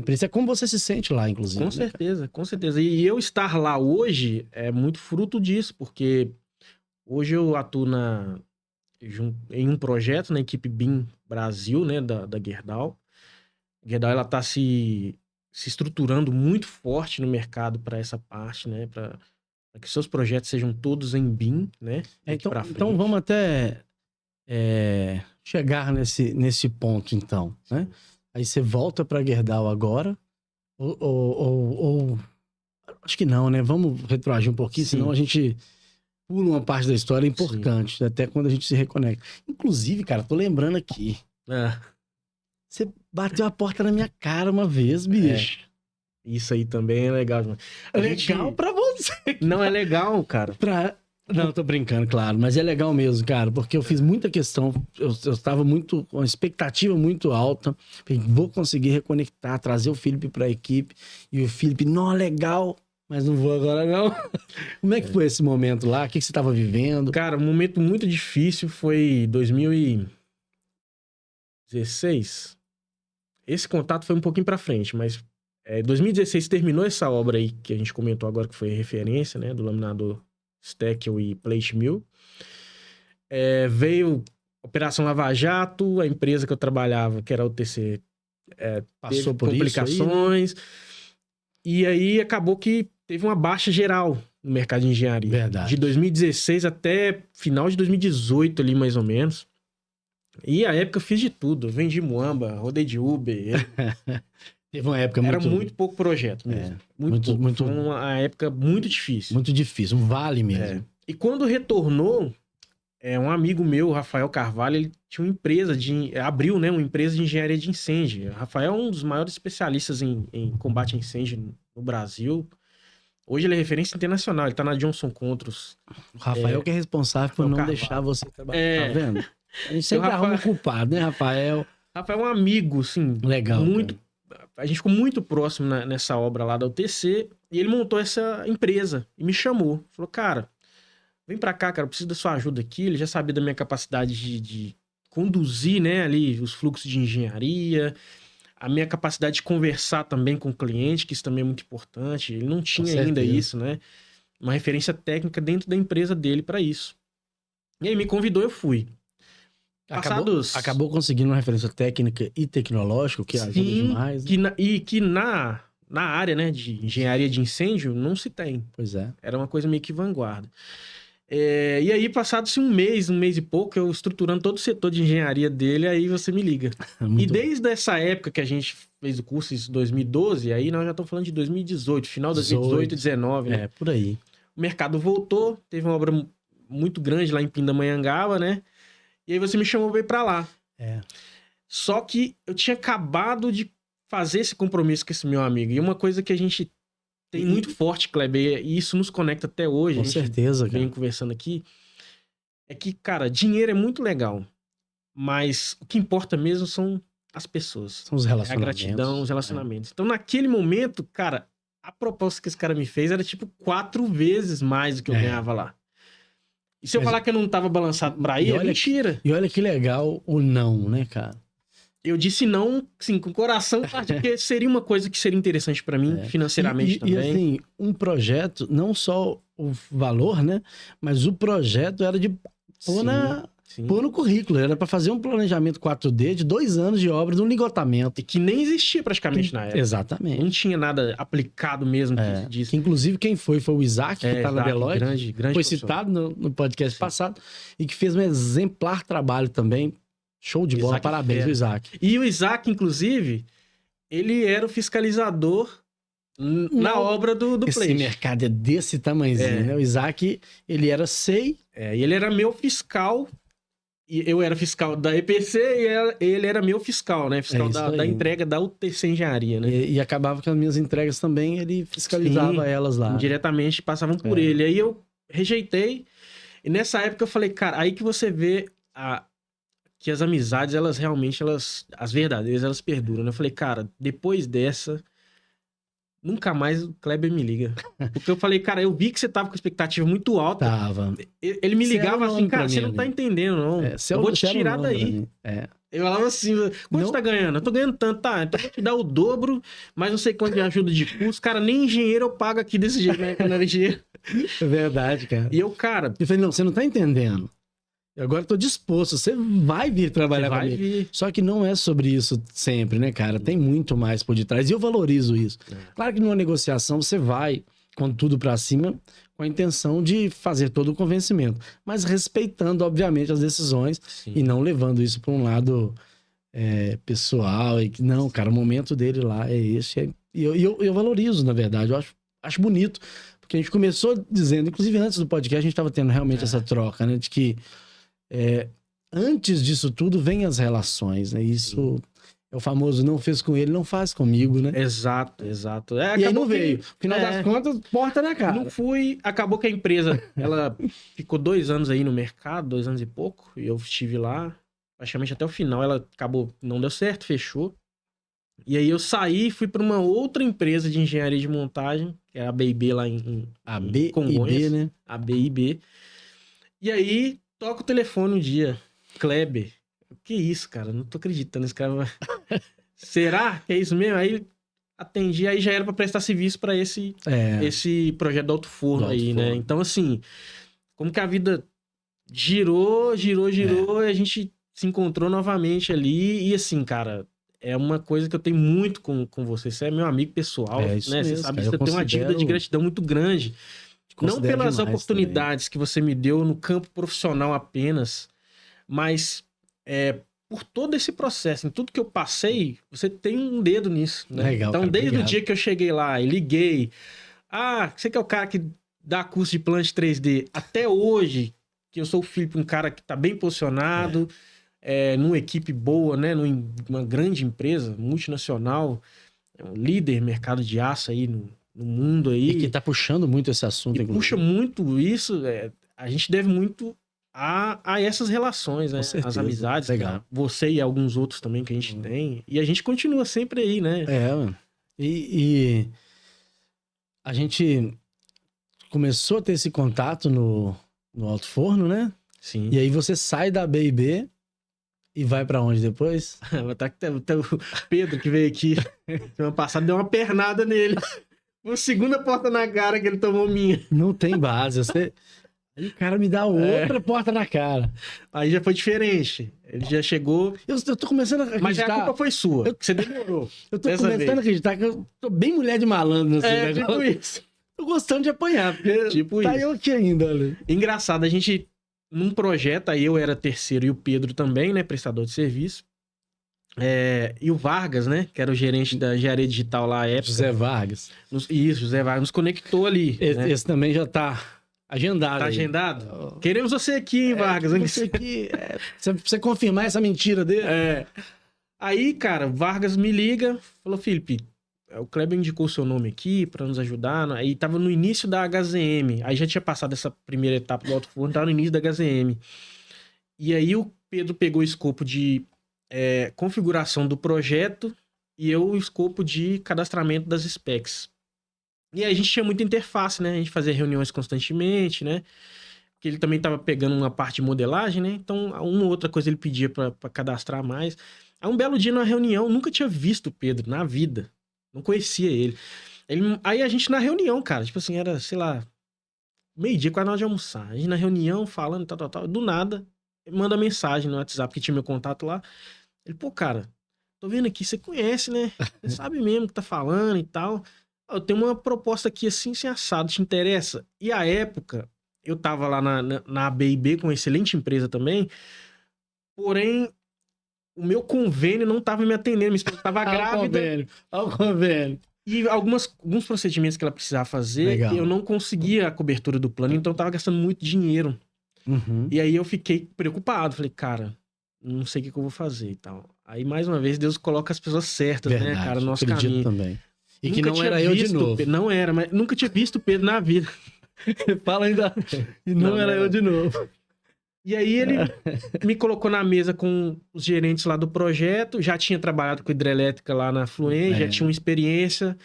preço. É como você se sente lá, inclusive. Com né, cara? certeza, com certeza. E eu estar lá hoje é muito fruto disso, porque hoje eu atuo em um projeto na equipe BIM Brasil, né, da Gerdau. A Gerdau, ela tá se estruturando muito forte no mercado para essa parte, né, para que seus projetos sejam todos em BIM, né, daqui pra Então frente. vamos até chegar nesse ponto, então, né? Aí você volta para Gerdau agora, ou acho que não, né? Vamos retroagir um pouquinho, Sim. senão a gente pula uma parte da história importante, até quando a gente se reconecta. Inclusive, cara, tô lembrando aqui, É, você bateu a porta na minha cara uma vez, bicho. isso aí também é legal demais. A Legal gente- pra você. Não é legal, cara. Não, tô brincando, claro, mas é legal mesmo, cara, porque eu fiz muita questão, eu tava muito, com uma expectativa muito alta, falei, vou conseguir reconectar, trazer o Felipe pra equipe, e o Felipe, não, legal, mas não vou agora não. Como é que foi esse momento lá? O que você tava vivendo? Cara, um momento muito difícil foi 2016. Esse contato foi um pouquinho pra frente, mas 2016 terminou essa obra aí que a gente comentou agora, que foi referência, né, do laminador Steckel e Plate Mill. Veio Operação Lava Jato, a empresa que eu trabalhava, que era a UTC, Passou teve por isso aí, né? complicações. E aí acabou que teve uma baixa geral no mercado de engenharia. Verdade. De 2016 até final de 2018 ali, mais ou menos. E a época eu fiz de tudo. Eu vendi muamba, rodei de Uber. Teve uma época Era muito pouco projeto mesmo. Muito pouco. muito- Foi uma época muito difícil. muito difícil, um vale mesmo. E quando retornou, um amigo meu, Rafael Carvalho, ele tinha uma empresa abriu, né, uma empresa de engenharia de incêndio. O Rafael é um dos maiores especialistas em combate a incêndio no Brasil. Hoje ele é referência internacional, ele tá na Johnson Controls. O Rafael que é responsável por Rafael não Carvalho. deixar você trabalhar, tá vendo? A gente sempre Rafael- arruma um culpado, né, Rafael? Rafael é um amigo, assim, Legal. muito. A gente ficou muito próximo nessa obra lá da UTC e ele montou essa empresa e me chamou. Falou, cara, vem pra cá, cara, eu preciso da sua ajuda aqui. Ele já sabia da minha capacidade de conduzir, né, ali os fluxos de engenharia, a minha capacidade de conversar também com o cliente, que isso também é muito importante. Ele não tinha ainda certeza. isso, né? Uma referência técnica dentro da empresa dele pra isso. E aí me convidou, eu fui. Acabou conseguindo uma referência técnica e tecnológica, o que ajuda demais. Né? Que na área, né, de engenharia de incêndio não se tem. Pois é. Era uma coisa meio que vanguarda. E aí, passado-se um mês e pouco, eu estruturando todo o setor de engenharia dele, aí você me liga. Muito E desde essa época que a gente fez o curso, em 2012, aí nós já estamos falando de 2018, final de 2018, 2019, né? por aí. O mercado voltou, teve uma obra muito grande lá em Pindamonhangaba, né? E aí você me chamou pra ir pra lá. Só que eu tinha acabado de fazer esse compromisso com esse meu amigo. E uma coisa que a gente tem muito forte, Kleber, e isso nos conecta até hoje, Com a gente certeza, vem cara. conversando aqui, é que, cara, dinheiro é muito legal, mas o que importa mesmo são as pessoas. São os É a relacionamentos. gratidão, os relacionamentos. Então, naquele momento, cara, a proposta que esse cara me fez era tipo 4 vezes mais do que eu ganhava lá. E se eu falar que eu não tava balançado pra ir, é mentira. E olha que legal o não, né, cara? Eu disse não, sim, com o coração, porque seria uma coisa que seria interessante pra mim, financeiramente também. E assim, um projeto, não só o valor, né? Mas o projeto era de pôr no currículo. Era para fazer um planejamento 4D de 2 anos de obra de um ligotamento. E que nem existia praticamente na época. Exatamente. Não tinha nada aplicado mesmo disso. Que, inclusive, quem foi o Isaac, que tá na Deloitte. Grande foi citado no podcast passado. E que fez um exemplar trabalho também. Show de bola, Isaac parabéns, o Isaac. E o Isaac, inclusive, ele era o fiscalizador na obra do Esse Plate. mercado é desse tamanhozinho, né? O Isaac, ele era SEI. E ele era meu fiscal, e eu era fiscal da EPC e ele era meu fiscal, né? Fiscal isso da aí. entrega da UTC Engenharia, né? E acabava que as minhas entregas também, ele fiscalizava Sim, elas lá. indiretamente passavam por ele. Aí eu rejeitei, e nessa época eu falei, cara, aí que você vê que as amizades, elas realmente, as verdadeiras, elas perduram, né? Eu falei, cara, depois dessa, nunca mais o Kleber me liga. Porque eu falei, cara, eu vi que você tava com expectativa muito alta. Tava. Ele me Você era ligava um assim, nome cara, pra você mim não tá ali. entendendo, não. Eu vou te Você era um tirar nome pra daí. mim. Eu falava assim, quanto Não- você tá ganhando? Eu tô ganhando tanto, tá? Então eu vou te dar o dobro, mas não sei quanto de ajuda de custo. Cara, nem engenheiro eu pago aqui desse jeito, né? Quando eu era engenheiro. É verdade, cara. E eu, cara, Eu falei, não, você não tá entendendo. Eu agora tô disposto, você vai vir trabalhar você vai comigo. vir. Só que não é sobre isso sempre, né, cara? Tem muito mais por detrás. E eu valorizo isso. Claro que numa negociação você vai com tudo pra cima com a intenção de fazer todo o convencimento. Mas respeitando, obviamente, as decisões Sim. e não levando isso pra um lado pessoal. E que, não, cara, o momento dele lá é esse. E eu valorizo, na verdade. Eu acho bonito. Porque a gente começou dizendo, inclusive antes do podcast, a gente estava tendo realmente essa troca, né? De que antes disso tudo vem as relações, né? Isso é o famoso não fez com ele, não faz comigo, né? Exato. E aí Acabou não veio. que- Final das contas, porta na cara. Não fui. Acabou que a empresa, ela ficou 2 anos aí no mercado, 2 anos e pouco, e eu estive lá, praticamente até o final. Ela acabou, não deu certo, fechou. E aí eu saí e fui para uma outra empresa de engenharia de montagem, que é a BIB lá em A B e Congonhas. B, né? A BIB. E aí, toca o telefone um dia. Kleber. Que isso, cara? Não tô acreditando. Esse cara vai... Será que é isso mesmo? Aí atendi, aí já era pra prestar serviço pra esse projeto do Alto Forno Do Alto aí, né? Forno. Então, assim, como que a vida girou, e a gente se encontrou novamente ali. E assim, cara, é uma coisa que eu tenho muito com você. Você é meu amigo pessoal, É isso né? Você mesmo, sabe cara. disso, eu tenho uma dívida de gratidão muito grande. Não Considero pelas demais oportunidades que você me deu no campo profissional apenas, mas por todo esse processo, em tudo que eu passei, você tem um dedo nisso, né? Legal, Então, cara, desde obrigado. o dia que eu cheguei lá e liguei, você que é o cara que dá curso de plano de 3D, até hoje, que eu sou o Felipe, um cara que tá bem posicionado, numa equipe boa, né? Numa grande empresa, multinacional, um líder mercado de aço aí no mundo aí. E que tá puxando muito esse assunto, E inclusive. puxa muito isso, a gente deve muito a essas relações, né? Com certeza. As amizades, Legal. você e alguns outros também que a gente tem. E a gente continua sempre aí, né? Mano. E a gente começou a ter esse contato no Alto Forno, né? Sim. E aí você sai da B&B e vai pra onde depois? O Pedro que veio aqui semana passada deu uma pernada nele. Uma segunda porta na cara que ele tomou minha. Não tem base. Aí o cara me dá outra porta na cara. Aí já foi diferente. Ele já chegou. Eu tô começando a acreditar. Mas a culpa foi sua. Eu- Você demorou. Eu tô dessa começando vez. a acreditar que eu tô bem mulher de malandro nesse Tipo negócio. isso. Tô gostando de apanhar, porque Tipo tá isso. eu aqui ainda, olha. Engraçado, a gente, num projeto, aí eu era terceiro e o Pedro também, né? Prestador de serviço. E o Vargas, né? Que era o gerente da engenharia digital lá à época. José Vargas. Isso, José Vargas nos conectou ali. né? Esse também já tá agendado. Tá aí. agendado? Queremos você aqui, hein, Vargas? Você aqui, pra você confirmar essa mentira dele. Aí, cara, Vargas me liga, falou, Felipe, o Kleber indicou o seu nome aqui pra nos ajudar. Aí tava no início da HZM. Aí já tinha passado essa primeira etapa do Alto Forno, tava no início da HZM. E aí o Pedro pegou o escopo de configuração do projeto e eu o escopo de cadastramento das specs. E aí a gente tinha muita interface, né? A gente fazia reuniões constantemente, né? Porque ele também tava pegando uma parte de modelagem, né? Então, uma ou outra coisa ele pedia pra cadastrar mais. Aí um belo dia numa reunião, nunca tinha visto o Pedro na vida. Não conhecia ele. Aí a gente na reunião, cara, tipo assim, era, sei lá, meio-dia, quase na hora de almoçar. A gente na reunião, falando, tal. Do nada, ele manda mensagem no WhatsApp, que tinha meu contato lá. Ele, pô, cara, tô vendo aqui, você conhece, né? Você sabe mesmo o que tá falando e tal. Eu tenho uma proposta aqui assim, sem assado, te interessa? E à época, eu tava lá na ABIB, com uma excelente empresa também, porém, o meu convênio não tava me atendendo, minha esposa tava grávida. Olha o convênio. E alguns procedimentos que ela precisava fazer, Legal. eu não conseguia a cobertura do plano, então eu tava gastando muito dinheiro. Uhum. E aí eu fiquei preocupado. Falei, cara, não sei o que eu vou fazer e tal. Aí, mais uma vez, Deus coloca as pessoas certas, né, Verdade, cara, no nosso acredito caminho. também. E que Nunca não tinha era eu de visto novo. Não era, mas nunca tinha visto o Pedro na vida. Fala ainda. E não era eu de novo. E aí ele me colocou na mesa com os gerentes lá do projeto, já tinha trabalhado com hidrelétrica lá na Fluence, já tinha uma experiência.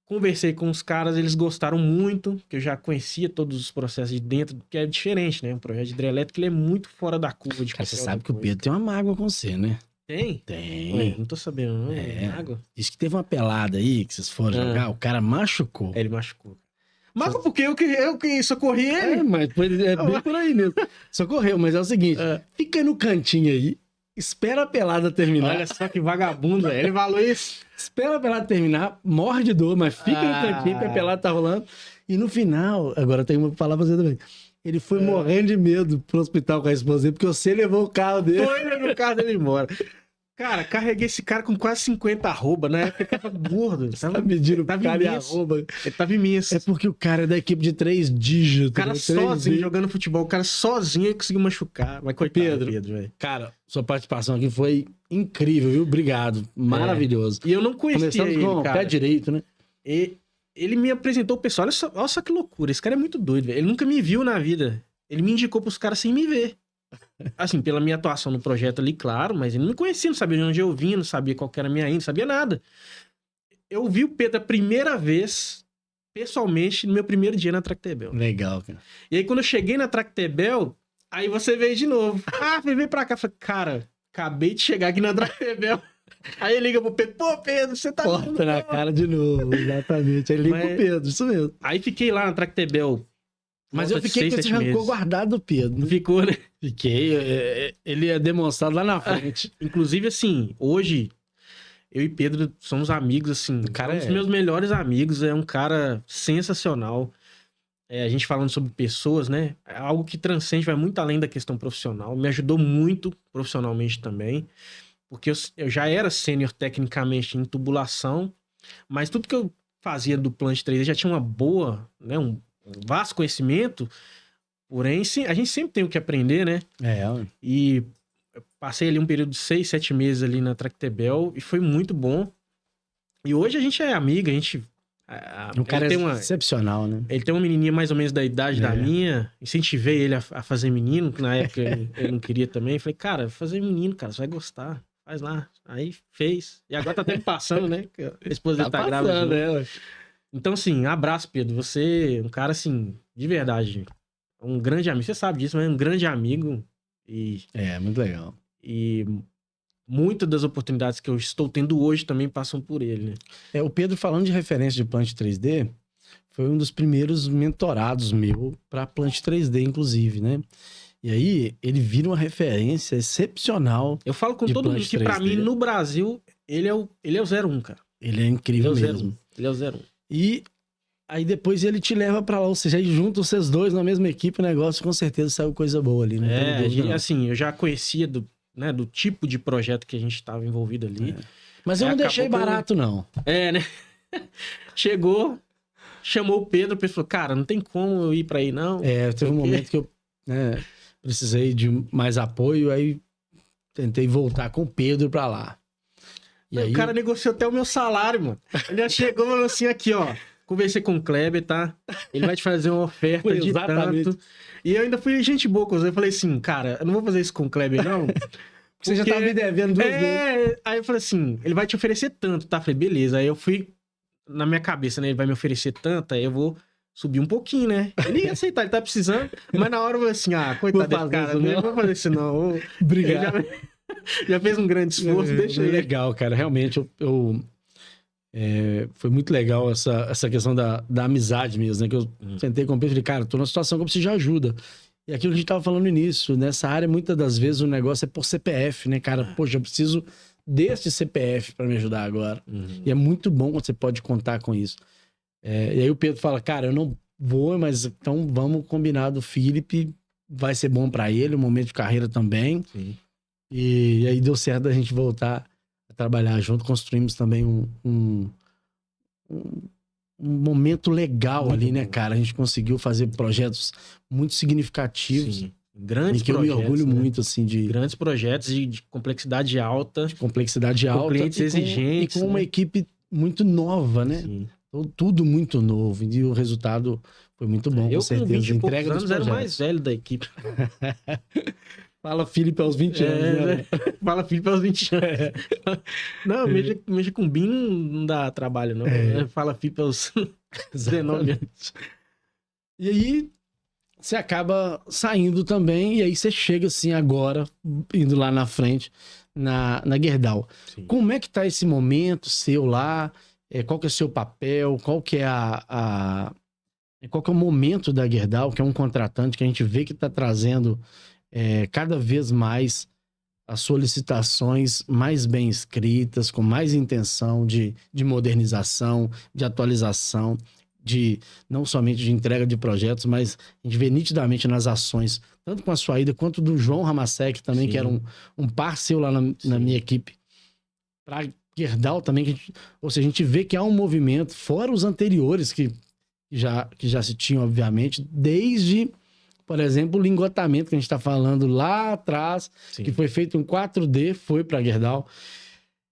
Conversei com os caras, eles gostaram muito, que eu já conhecia todos os processos de dentro, que é diferente, né? O projeto de hidrelétrica, ele é muito fora da curva de Cara, você qualquer sabe outra que o coisa. Pedro tem uma mágoa com você, né? Tem? Tem. Ué, não tô sabendo, não. É. Água? Diz que teve uma pelada aí que vocês foram jogar, o cara machucou. Ele machucou. Mas porque eu que socorri ele? Mas é bem por aí mesmo. Socorreu, mas é o seguinte: fica no cantinho aí, espera a pelada terminar. Olha só que vagabundo, ele falou isso. Espera a pelada terminar, morre de dor, mas fica no cantinho porque a pelada tá rolando. E no final, agora tem uma palavra pra você também. Ele foi morrendo de medo pro hospital com a esposa dele, porque você levou o carro dele. Foi, levou o carro dele embora. Cara, carreguei esse cara com quase 50 arroba, né? Porque ele tava gordo. Tá medindo o tava cara e imenso. arroba. Ele tava imenso. É porque o cara é da equipe de 3 dígitos. O cara sozinho jogando futebol, o cara sozinho conseguiu machucar. Mas coitado, Pedro, velho. Cara, sua participação aqui foi incrível, viu? Obrigado. Maravilhoso. E eu não conhecia Começamos ele, com o cara. pé direito, né? E ele me apresentou o pessoal. Olha só que loucura. Esse cara é muito doido, velho. Ele nunca me viu na vida. Ele me indicou pros caras sem me ver. Assim, pela minha atuação no projeto ali, claro, mas ele não me conhecia, não sabia de onde eu vinha, não sabia qual que era a minha índole, não sabia nada. Eu vi o Pedro a primeira vez, pessoalmente, no meu primeiro dia na Tractebel. Legal, cara. E aí, quando eu cheguei na Tractebel, aí você veio de novo. Vem pra cá. Eu falei, cara, acabei de chegar aqui na Tractebel. Aí ele liga pro Pedro, pô, Pedro, você tá... Porta na cara de novo, exatamente. Aí liga pro Pedro, isso mesmo. Aí fiquei lá na Tractebel. Mas eu fiquei com esse rancor guardado do Pedro. Não ficou, né? Fiquei. Ele é demonstrado lá na frente. Inclusive, assim, hoje, eu e Pedro somos amigos, assim. O cara é um dos meus melhores amigos, é um cara sensacional. A gente falando sobre pessoas, né? É algo que transcende, vai muito além da questão profissional. Me ajudou muito profissionalmente também. Porque eu já era sênior tecnicamente em tubulação, mas tudo que eu fazia do Plant 3D já tinha uma boa, né? Um vasto conhecimento, porém, sim, a gente sempre tem o que aprender, né? E passei ali um período de 6, 7 meses ali na Tractebel e foi muito bom. E hoje a gente é amiga, a gente... Um cara excepcional, né? Ele tem uma menininha mais ou menos da idade da minha, incentivei ele a fazer menino, que na época ele não queria também. Falei, cara, fazer menino, cara, você vai gostar, faz lá. Aí fez, e agora tá até me passando, né? A esposa dele tá grávida. Né? Então, assim, abraço, Pedro. Você é um cara, assim, de verdade. Um grande amigo. Você sabe disso, mas é um grande amigo. Muito legal. E muitas das oportunidades que eu estou tendo hoje também passam por ele, né? O Pedro, falando de referência de Plant 3D, foi um dos primeiros mentorados meu para Plant 3D, inclusive, né? E aí, ele vira uma referência excepcional. Eu falo com todo mundo que, pra mim, no Brasil, ele é o 01, cara. Ele é incrível mesmo. Ele é o 01. E aí depois ele te leva pra lá, ou seja, aí juntam vocês dois na mesma equipe, o negócio com certeza saiu coisa boa ali, né? Assim, eu já conhecia do tipo de projeto que a gente estava envolvido ali. Mas eu não deixei barato, não. Né? Chegou, chamou o Pedro e falou, cara, não tem como eu ir pra aí, não. Teve um momento que eu precisei de mais apoio, aí tentei voltar com o Pedro pra lá. E aí... O cara negociou até o meu salário, mano. Ele já chegou e falou assim, aqui, ó. Conversei com o Kleber, tá? Ele vai te fazer uma oferta de tanto. E eu ainda fui gente boa com você. Eu falei assim, cara, eu não vou fazer isso com o Kleber, não. Porque você já tava me devendo 2 vezes. Aí eu falei assim, ele vai te oferecer tanto, tá? Eu falei, beleza. Aí eu fui na minha cabeça, né? Ele vai me oferecer tanto, aí eu vou subir um pouquinho, né? Ele ia aceitar, ele tá precisando. Mas na hora eu falei assim, coitado desse cara, não vou fazer isso não. Obrigado. Já fez um grande esforço, deixa ele. Legal, cara. Realmente, foi muito legal essa questão da amizade mesmo, né? Que eu sentei com o Pedro e falei, cara, tô numa situação que eu preciso de ajuda. E aquilo que a gente tava falando no início, nessa área, muitas das vezes o negócio é por CPF, né, cara? Poxa, eu preciso desse CPF para me ajudar agora. E é muito bom quando você pode contar com isso. E aí o Pedro fala, cara, eu não vou, mas então vamos combinar do Felipe, vai ser bom para ele, um momento de carreira também. Sim. E aí deu certo a gente voltar a trabalhar junto, construímos também um momento legal Muito ali, né, bom. cara? A gente conseguiu fazer projetos muito significativos. Sim. Grandes Em que eu me projetos, orgulho né? muito, assim, de Grandes projetos de complexidade alta, complexidade com alta clientes e exigentes, com uma né? equipe muito nova, né? Sim. Tudo muito novo. E o resultado foi muito bom, com Eu, com 20 certeza. e A poucos entrega dos anos, era o mais projetos. velho da equipe. Fala, Felipe, aos 20 anos, né? Né? Fala Felipe aos 20 anos. Não, mexa com BIM não dá trabalho, não. Fala Felipe aos 19 anos. Exatamente. E aí, você acaba saindo também, e aí você chega assim agora, indo lá na frente, na Gerdau. Sim. Como é que tá esse momento seu lá? Qual que é o seu papel? Qual que é qual que é o momento da Gerdau, que é um contratante que a gente vê que está trazendo cada vez mais as solicitações mais bem escritas, com mais intenção de modernização, de atualização, de não somente de entrega de projetos, mas a gente vê nitidamente nas ações, tanto com a sua ida, quanto do João Ramasek também, Sim. que era um par seu lá na minha equipe, para Gerdau também, ou seja, a gente vê que há um movimento, fora os anteriores que já se tinham, obviamente, desde, por exemplo, o lingotamento que a gente está falando lá atrás, Sim. que foi feito em 4D, foi para a Gerdau.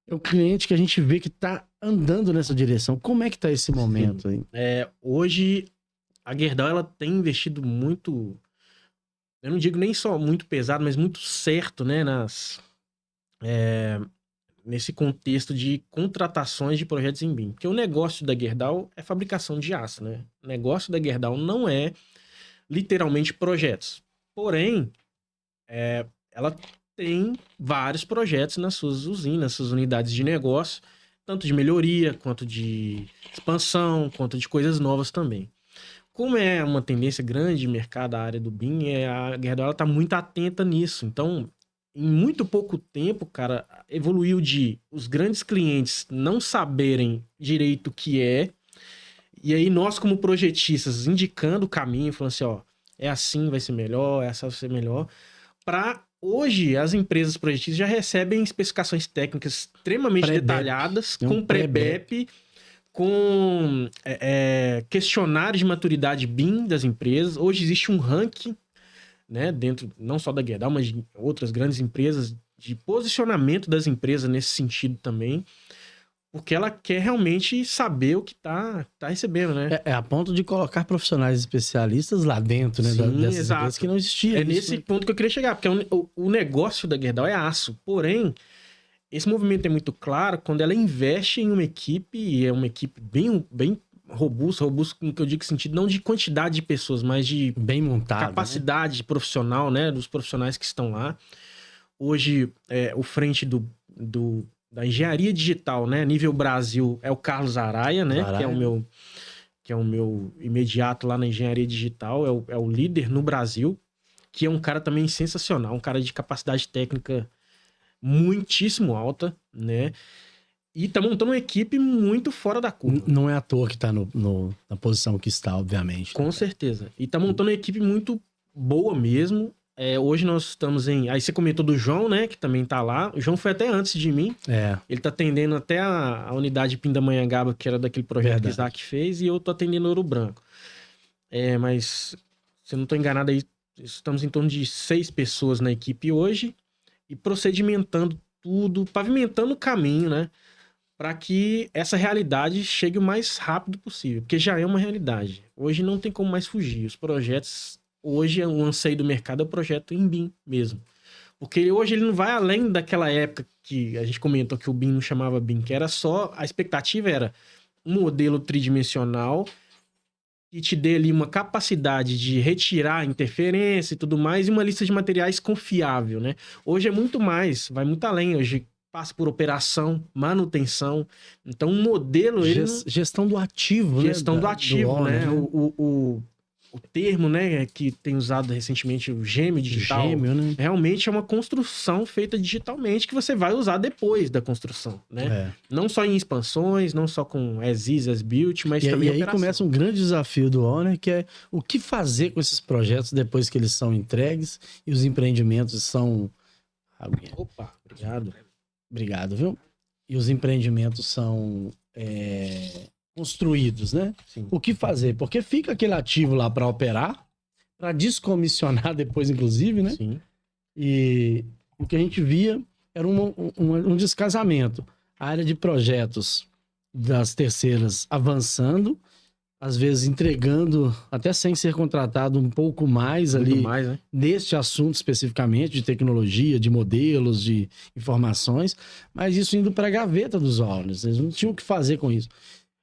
É um cliente que a gente vê que está andando nessa direção. Como é que está esse momento aí? Hoje, a Gerdau ela tem investido muito, eu não digo nem só muito pesado, mas muito certo, né, nesse contexto de contratações de projetos em BIM. Porque o negócio da Gerdau é fabricação de aço, né? O negócio da Gerdau não é literalmente projetos. Porém, ela tem vários projetos nas suas usinas, suas unidades de negócio, tanto de melhoria, quanto de expansão, quanto de coisas novas também. Como é uma tendência grande de mercado a área do BIM, a Gerdau está muito atenta nisso. Então, em muito pouco tempo, cara, evoluiu de os grandes clientes não saberem direito o que é, e aí nós, como projetistas, indicando o caminho, falando assim, ó, é assim, vai ser melhor, é essa vai ser melhor, para hoje as empresas projetistas já recebem especificações técnicas extremamente detalhadas, com pré-BEP, com questionários de maturidade BIM das empresas. Hoje existe um ranking, né, dentro não só da Gerdau, mas de outras grandes empresas, de posicionamento das empresas nesse sentido também, porque ela quer realmente saber o que tá recebendo, né? A ponto de colocar profissionais especialistas lá dentro, né, Sim, dessas exato. empresas que não existia. É nesse ponto que eu queria chegar, porque o negócio da Gerdau é aço, porém, esse movimento é muito claro quando ela investe em uma equipe, e é uma equipe bem robusta no que eu digo sentido, não de quantidade de pessoas, mas de bem montada, capacidade profissional, né, dos profissionais que estão lá. Hoje, o frente da engenharia digital, né, nível Brasil, é o Carlos Araia, né, que é o meu imediato lá na engenharia digital, é o líder no Brasil, que é um cara também sensacional, um cara de capacidade técnica muitíssimo alta, né? E tá montando uma equipe muito fora da curva. Não é à toa que tá na posição que está, obviamente. Com certeza. E tá montando uma equipe muito boa mesmo. Hoje nós estamos em... Aí você comentou do João, né? Que também tá lá. O João foi até antes de mim. Ele tá atendendo até a unidade Pindamonhangaba, que era daquele projeto que o Isaac fez. E eu tô atendendo Ouro Branco. Mas, se eu não tô enganado aí, estamos em torno de 6 pessoas na equipe hoje. E procedimentando tudo, pavimentando o caminho, né? Para que essa realidade chegue o mais rápido possível, porque já é uma realidade. Hoje não tem como mais fugir. Os projetos, hoje o anseio do mercado é o projeto em BIM mesmo. Porque hoje ele não vai além daquela época que a gente comentou que o BIM não chamava BIM, que era só, a expectativa era um modelo tridimensional que te dê ali uma capacidade de retirar interferência e tudo mais, e uma lista de materiais confiável, né? Hoje é muito mais, vai muito além. Hoje passa por operação, manutenção. Então, um modelo... Gestão do ativo, gestão do ativo, owner, né? O termo, né, que tem usado recentemente, o gêmeo digital, né? Realmente é uma construção feita digitalmente que você vai usar depois da construção, né? Não só em expansões, não só com as is, as built, mas também e aí começa um grande desafio do owner, que é o que fazer com esses projetos depois que eles são entregues e os empreendimentos são... Opa, obrigado. Obrigado, viu? E os empreendimentos são construídos, né? Sim. O que fazer? Porque fica aquele ativo lá para operar, para descomissionar depois, inclusive, né? Sim. E o que a gente via era um descasamento. A área de projetos das terceiras avançando, às vezes entregando, até sem ser contratado, um pouco mais Muito ali mais, né? neste assunto especificamente, de tecnologia, de modelos, de informações, mas isso indo para a gaveta dos owner. Eles não tinham o que fazer com isso.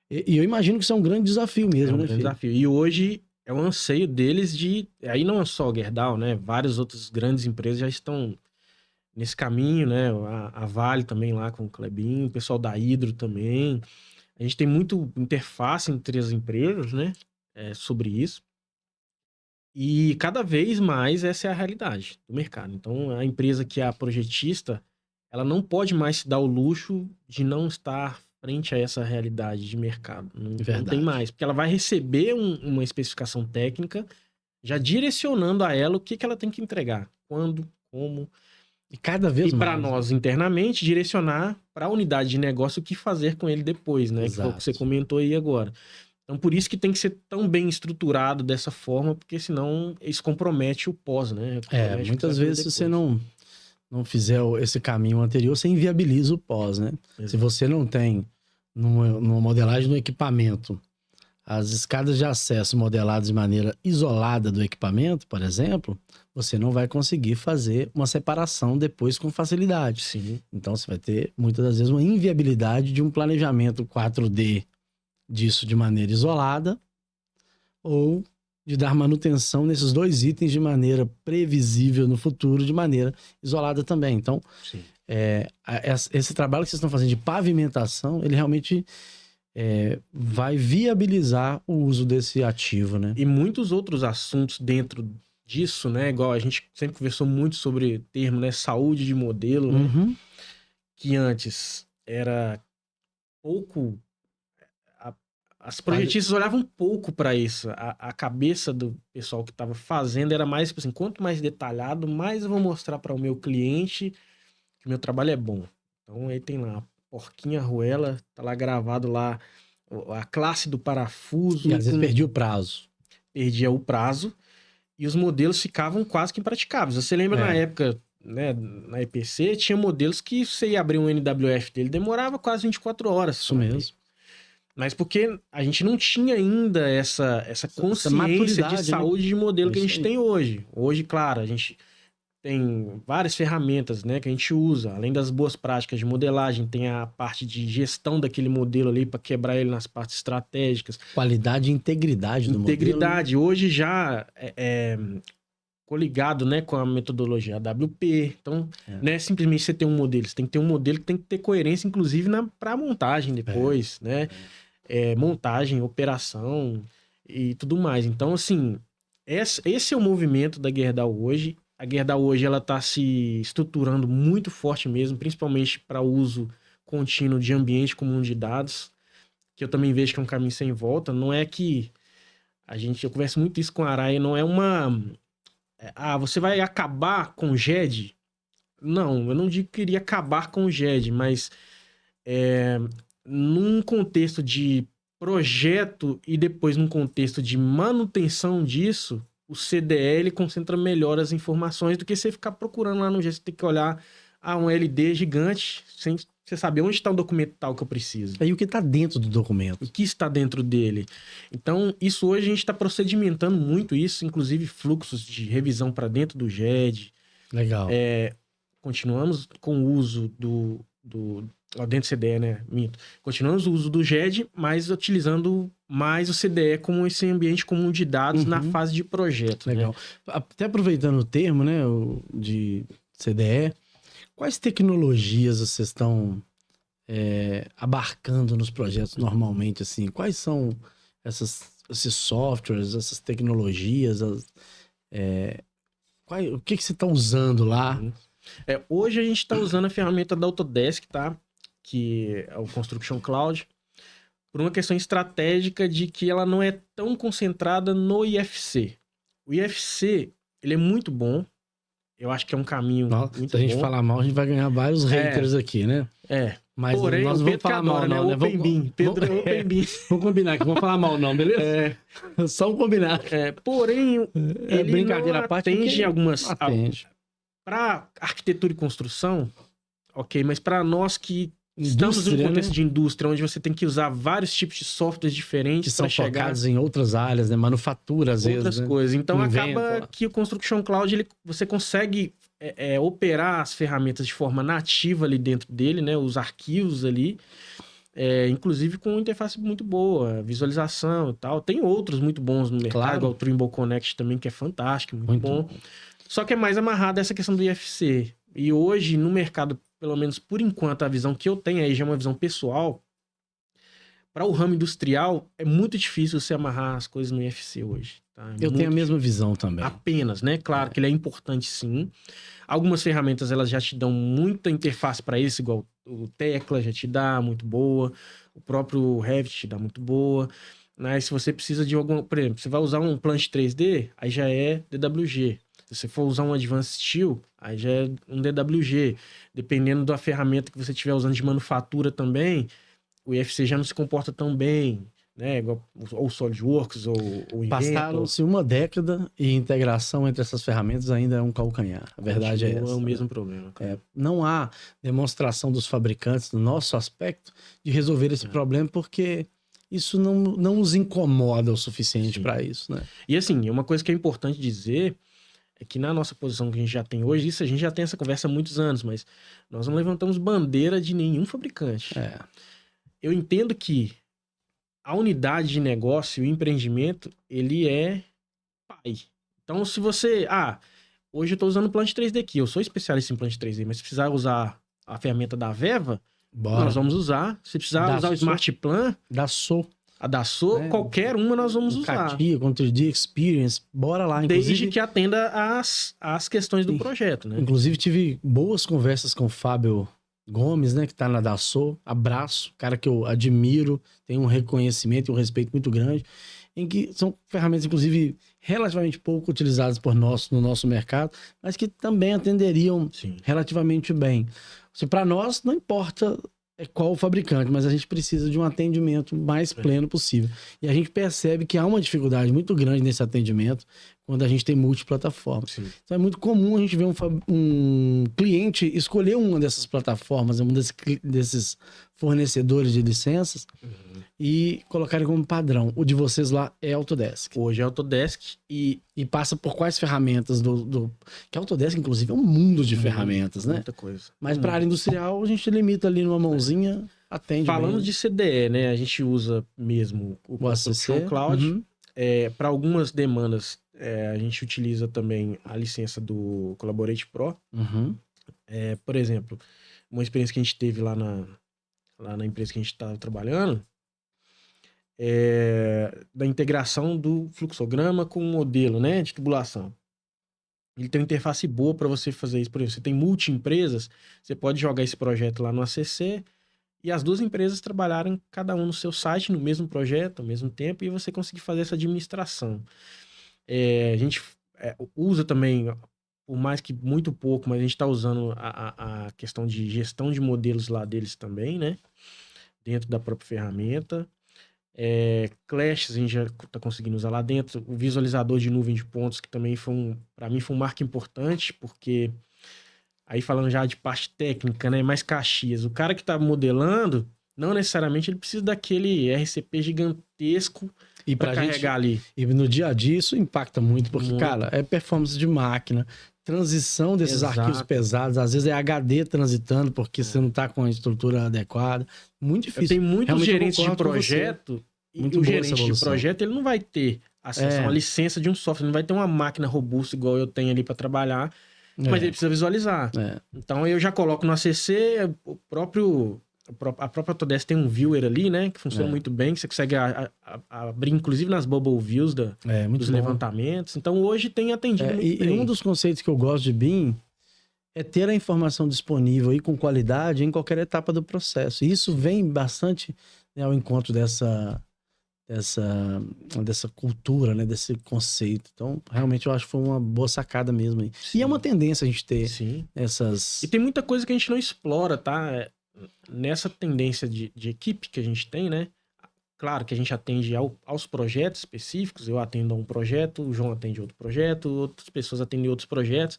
E eu imagino que isso é um grande desafio É mesmo, um né, grande filho? desafio. E hoje é um anseio deles de... Aí não é só o Gerdau, né? Várias outras grandes empresas já estão nesse caminho, né? A Vale também lá com o Klebin, o pessoal da Hydro também. A gente tem muito interface entre as empresas, né? Sobre isso. E cada vez mais essa é a realidade do mercado. Então, a empresa que é a projetista, ela não pode mais se dar o luxo de não estar frente a essa realidade de mercado. Não tem Verdade. mais. Porque ela vai receber uma especificação técnica já direcionando a ela o que ela tem que entregar. Quando, como. E cada vez E para mais. nós, internamente, direcionar para a unidade de negócio o que fazer com ele depois, né? Que foi o que você Exato. comentou aí agora. Então, por isso que tem que ser tão bem estruturado dessa forma, porque senão isso compromete o pós, né? Compromete o que Muitas vai vezes fazer se você depois. não fizer esse caminho anterior, você inviabiliza o pós, né? Se Exato. você não tem numa modelagem do equipamento as escadas de acesso modeladas de maneira isolada do equipamento, por exemplo, você não vai conseguir fazer uma separação depois com facilidade. Sim. Então você vai ter, muitas das vezes, uma inviabilidade de um planejamento 4D disso de maneira isolada ou de dar manutenção nesses dois itens de maneira previsível no futuro, de maneira isolada também. Então, Sim. esse trabalho que vocês estão fazendo de pavimentação, ele realmente vai viabilizar o uso desse ativo, né? E muitos outros assuntos dentro disso, né? Igual a gente sempre conversou muito sobre o termo, né? Saúde de modelo, né? Uhum. Que antes era pouco... As projetistas olhavam pouco para isso. A cabeça do pessoal que estava fazendo era mais, tipo assim, quanto mais detalhado, mais eu vou mostrar para o meu cliente que o meu trabalho é bom. Então aí tem lá a porquinha arruela, tá lá gravado lá a classe do parafuso. E às vezes perdi o prazo. Perdia o prazo e os modelos ficavam quase que impraticáveis. Você lembra na época, né, na EPC, tinha modelos que você ia abrir um NWF dele, demorava quase 24 horas. Isso mesmo. Mas porque a gente não tinha ainda essa consciência de saúde de modelo que a gente tem hoje. Hoje, claro, a gente tem várias ferramentas, né, que a gente usa. Além das boas práticas de modelagem, tem a parte de gestão daquele modelo ali para quebrar ele nas partes estratégicas. Qualidade e integridade do modelo. Integridade. Hoje já coligado, né, com a metodologia AWP. Então, não é simplesmente você ter um modelo. Você tem que ter um modelo que tem que ter coerência, inclusive, para a montagem depois, né? Montagem, operação e tudo mais. Então, assim, esse é o movimento da Gerdau hoje. A Gerdau hoje ela está se estruturando muito forte mesmo, principalmente para uso contínuo de ambiente comum de dados, que eu também vejo que é um caminho sem volta. Não é que eu converso muito isso com a Araia, não é uma... você vai acabar com o GED? Não, eu não digo que iria acabar com o GED, mas num contexto de projeto e depois num contexto de manutenção disso, o CDE concentra melhor as informações do que você ficar procurando lá no GED. Você tem que olhar um LD gigante sem você saber onde está o documento tal que eu preciso. E o que está dentro do documento? O que está dentro dele. Então, isso hoje a gente está procedimentando muito isso, inclusive fluxos de revisão para dentro do GED. Legal. Continuamos com o uso dentro do CDE, né? Minto. Continuamos o uso do GED, mas utilizando mais o CDE como esse ambiente comum de dados na fase de projeto. Legal. Né? Até aproveitando o termo, né, de CDE, quais tecnologias vocês estão abarcando nos projetos normalmente, assim? Quais são esses softwares, essas tecnologias? O que vocês estão usando lá? Hoje a gente está usando a ferramenta da Autodesk, tá? Que é o Construction Cloud, por uma questão estratégica de que ela não é tão concentrada no IFC. O IFC, ele é muito bom. Eu acho que é um caminho muito bom. Se a gente falar mal, a gente vai ganhar vários haters aqui, né? Mas Porém, nós o não vamos Pedro que falar mal, adora, né? não, né? Open Beam. Pedro é Open Beam. Vamos combinar que vamos falar mal, não, beleza? Só um combinar. Porém, ele brincadeira não à parte, atende porque algumas... atende. Para arquitetura e construção, ok, mas para nós que estamos Indústria, em um contexto né? de indústria, onde você tem que usar vários tipos de softwares Que diferentes são para chegar focados em outras áreas, né? Manufatura, às outras vezes, né? coisas. Então, Inventa acaba lá. que o Construction Cloud, você consegue operar as ferramentas de forma nativa ali dentro dele, né? Os arquivos ali, inclusive com uma interface muito boa, visualização e tal. Tem outros muito bons no mercado, Claro. igual o Trimble Connect também, que é fantástico, muito Muito bom. bom. Só que é mais amarrado essa questão do IFC. E hoje, no mercado, pelo menos por enquanto, a visão que eu tenho aí já é uma visão pessoal. Para o ramo industrial, é muito difícil você amarrar as coisas no IFC hoje. Tá? Eu tenho a mesma visão também. Apenas, né? Claro que ele é importante, sim. Algumas ferramentas, elas já te dão muita interface para isso, igual o Tecla já te dá, muito boa. O próprio Revit te dá muito boa. Mas se você precisa de algum... Por exemplo, você vai usar um Plant 3D, aí já é DWG. Se você for usar um Advanced Steel, aí já é um DWG. Dependendo da ferramenta que você estiver usando de manufatura também, o IFC já não se comporta tão bem, né? Igual, ou o SolidWorks, ou o Inventor. Passaram-se uma década e a integração entre essas ferramentas ainda é um calcanhar. A verdade é Continua essa. o mesmo problema. Cara. Não há demonstração dos fabricantes, no nosso aspecto, de resolver esse problema, porque isso não os incomoda o suficiente para isso, né? E assim, uma coisa que é importante dizer é que na nossa posição que a gente já tem hoje, isso a gente já tem essa conversa há muitos anos, mas nós não levantamos bandeira de nenhum fabricante. Eu entendo que a unidade de negócio e o empreendimento, ele é pai. Então, se você... hoje eu estou usando o Plant 3D aqui. Eu sou especialista em Plant 3D, mas se precisar usar a ferramenta da Veva, nós vamos usar. Se precisar usar o Smart Plan, a Dassault, qualquer uma nós vamos usar. Catia, com 3D Experience, bora lá. Desde que atenda às questões do projeto, né? Inclusive, tive boas conversas com o Fábio Gomes, né, que tá na Dassault. Abraço, cara que eu admiro, tem um reconhecimento e um respeito muito grande, em que são ferramentas, inclusive, relativamente pouco utilizadas por nós no nosso mercado, mas que também atenderiam relativamente bem. Para nós, não importa qual o fabricante, mas a gente precisa de um atendimento mais pleno possível. E a gente percebe que há uma dificuldade muito grande nesse atendimento quando a gente tem multiplataformas. Então é muito comum a gente ver um cliente escolher uma dessas plataformas, um desses fornecedores de licenças e colocarem como padrão. O de vocês lá é Autodesk. Hoje é Autodesk e passa por quais ferramentas que a Autodesk, inclusive, é um mundo de ferramentas, né? Muita coisa. Mas para a área industrial, a gente limita ali numa mãozinha, atende. Falando bem. de CDE, né? A gente usa mesmo o Construction Cloud. Para algumas demandas, a gente utiliza também a licença do Collaborate Pro. Por exemplo, uma experiência que a gente teve lá na empresa que a gente estava trabalhando, da integração do fluxograma com o modelo, né, de tubulação. Ele tem uma interface boa para você fazer isso. Por exemplo, você tem multi-empresas, você pode jogar esse projeto lá no ACC e as duas empresas trabalharem cada um no seu site, no mesmo projeto, ao mesmo tempo, e você conseguir fazer essa administração. A gente usa também, por mais que muito pouco, mas a gente está usando a questão de gestão de modelos lá deles também, né? Dentro da própria ferramenta. Clash a gente já está conseguindo usar lá dentro. O visualizador de nuvem de pontos, que também para mim foi um marco importante, porque aí falando já de parte técnica, né, mais Caxias, o cara que está modelando, não necessariamente ele precisa daquele RCP gigantesco para carregar ali. E no dia a dia isso impacta muito, porque, cara, é performance de máquina, transição desses arquivos pesados, às vezes é HD transitando, porque você não está com a estrutura adequada. Muito difícil. Tem muitos gerentes de projeto, e o gerente de projeto, ele não vai ter acesso a uma licença de um software, não vai ter uma máquina robusta igual eu tenho ali para trabalhar, mas ele precisa visualizar. Então eu já coloco no ACC, a própria Autodesk tem um viewer ali, né, que funciona muito bem, que você consegue abrir, inclusive nas bubble views dos levantamentos. Então hoje tem atendido muito bem. E um dos conceitos que eu gosto de BIM é ter a informação disponível e com qualidade em qualquer etapa do processo. E isso vem bastante, né, ao encontro dessa cultura, né, desse conceito. Então, realmente, eu acho que foi uma boa sacada mesmo aí. E é uma tendência a gente ter essas... E tem muita coisa que a gente não explora, tá? nessa tendência de equipe que a gente tem, né? Claro que a gente atende aos projetos específicos, eu atendo a um projeto, o João atende outro projeto, outras pessoas atendem outros projetos,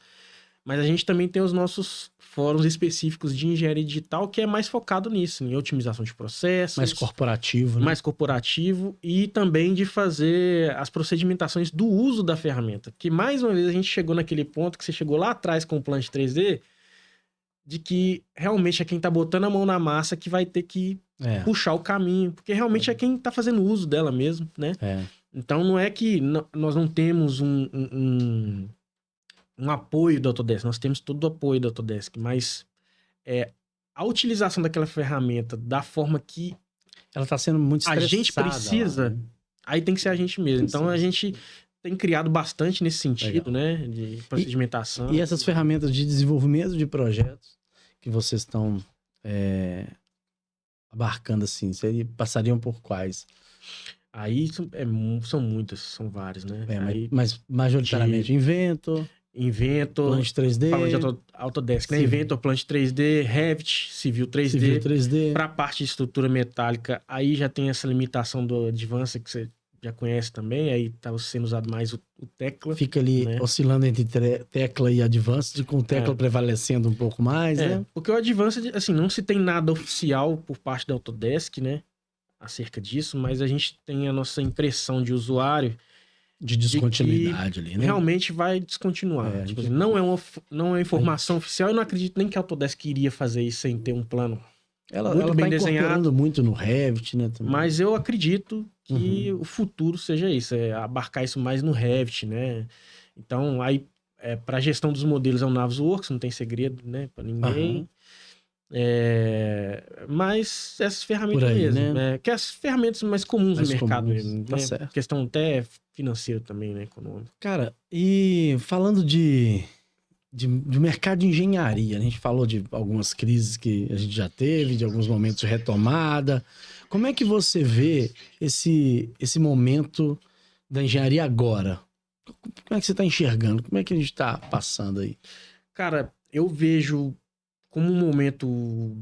mas a gente também tem os nossos fóruns específicos de engenharia digital, que é mais focado nisso, em otimização de processos. Mais corporativo, né? Mais corporativo e também de fazer as procedimentações do uso da ferramenta. Que, mais uma vez, a gente chegou naquele ponto que você chegou lá atrás com o Plant 3D, de que realmente é quem tá botando a mão na massa que vai ter que puxar o caminho, porque realmente é quem tá fazendo uso dela mesmo, né? Então não é que nós não temos um apoio do Autodesk, nós temos todo o apoio do Autodesk, mas a utilização daquela ferramenta da forma que ela tá sendo muito estressada. A gente precisa, né? aí tem que ser a gente mesmo. Então a gente tem criado bastante nesse sentido, né? De procedimentação. E essas ferramentas de desenvolvimento de projetos que vocês estão abarcando assim, passariam por quais? Aí são muitas, são várias, né? Mas majoritariamente Inventor, Plant 3D. Falando de Autodesk, né? Inventor, Plant 3D, Revit, Civil 3D. Para a parte de estrutura metálica, aí já tem essa limitação do Advanced, que você já conhece também, aí tá sendo usado mais o Tecla. Fica ali, né, oscilando entre Tecla e Advanced, com o Tecla prevalecendo um pouco mais, né? Porque o Advanced, assim, não se tem nada oficial por parte da Autodesk, né? Acerca disso, mas a gente tem a nossa impressão de usuário de descontinuidade ali, né? Realmente vai descontinuar. Tipo, não é informação oficial, eu não acredito nem que a Autodesk iria fazer isso sem ter um plano ela muito bem tá desenhado. Muito no Revit, né? Também. Mas eu acredito que o futuro seja isso, abarcar isso mais no Revit, né? Então, aí, para gestão dos modelos é o Navisworks, não tem segredo, né? Para ninguém. Mas essas ferramentas aí, mesmo, né? Que as ferramentas mais comuns no mercado mesmo, tá certo. Questão até financeira também, né? Econômica. Cara, e falando de mercado de engenharia, a gente falou de algumas crises que a gente já teve, de alguns momentos de retomada. Como é que você vê esse momento da engenharia agora? Como é que você está enxergando? Como é que a gente está passando aí? Cara, eu vejo como um momento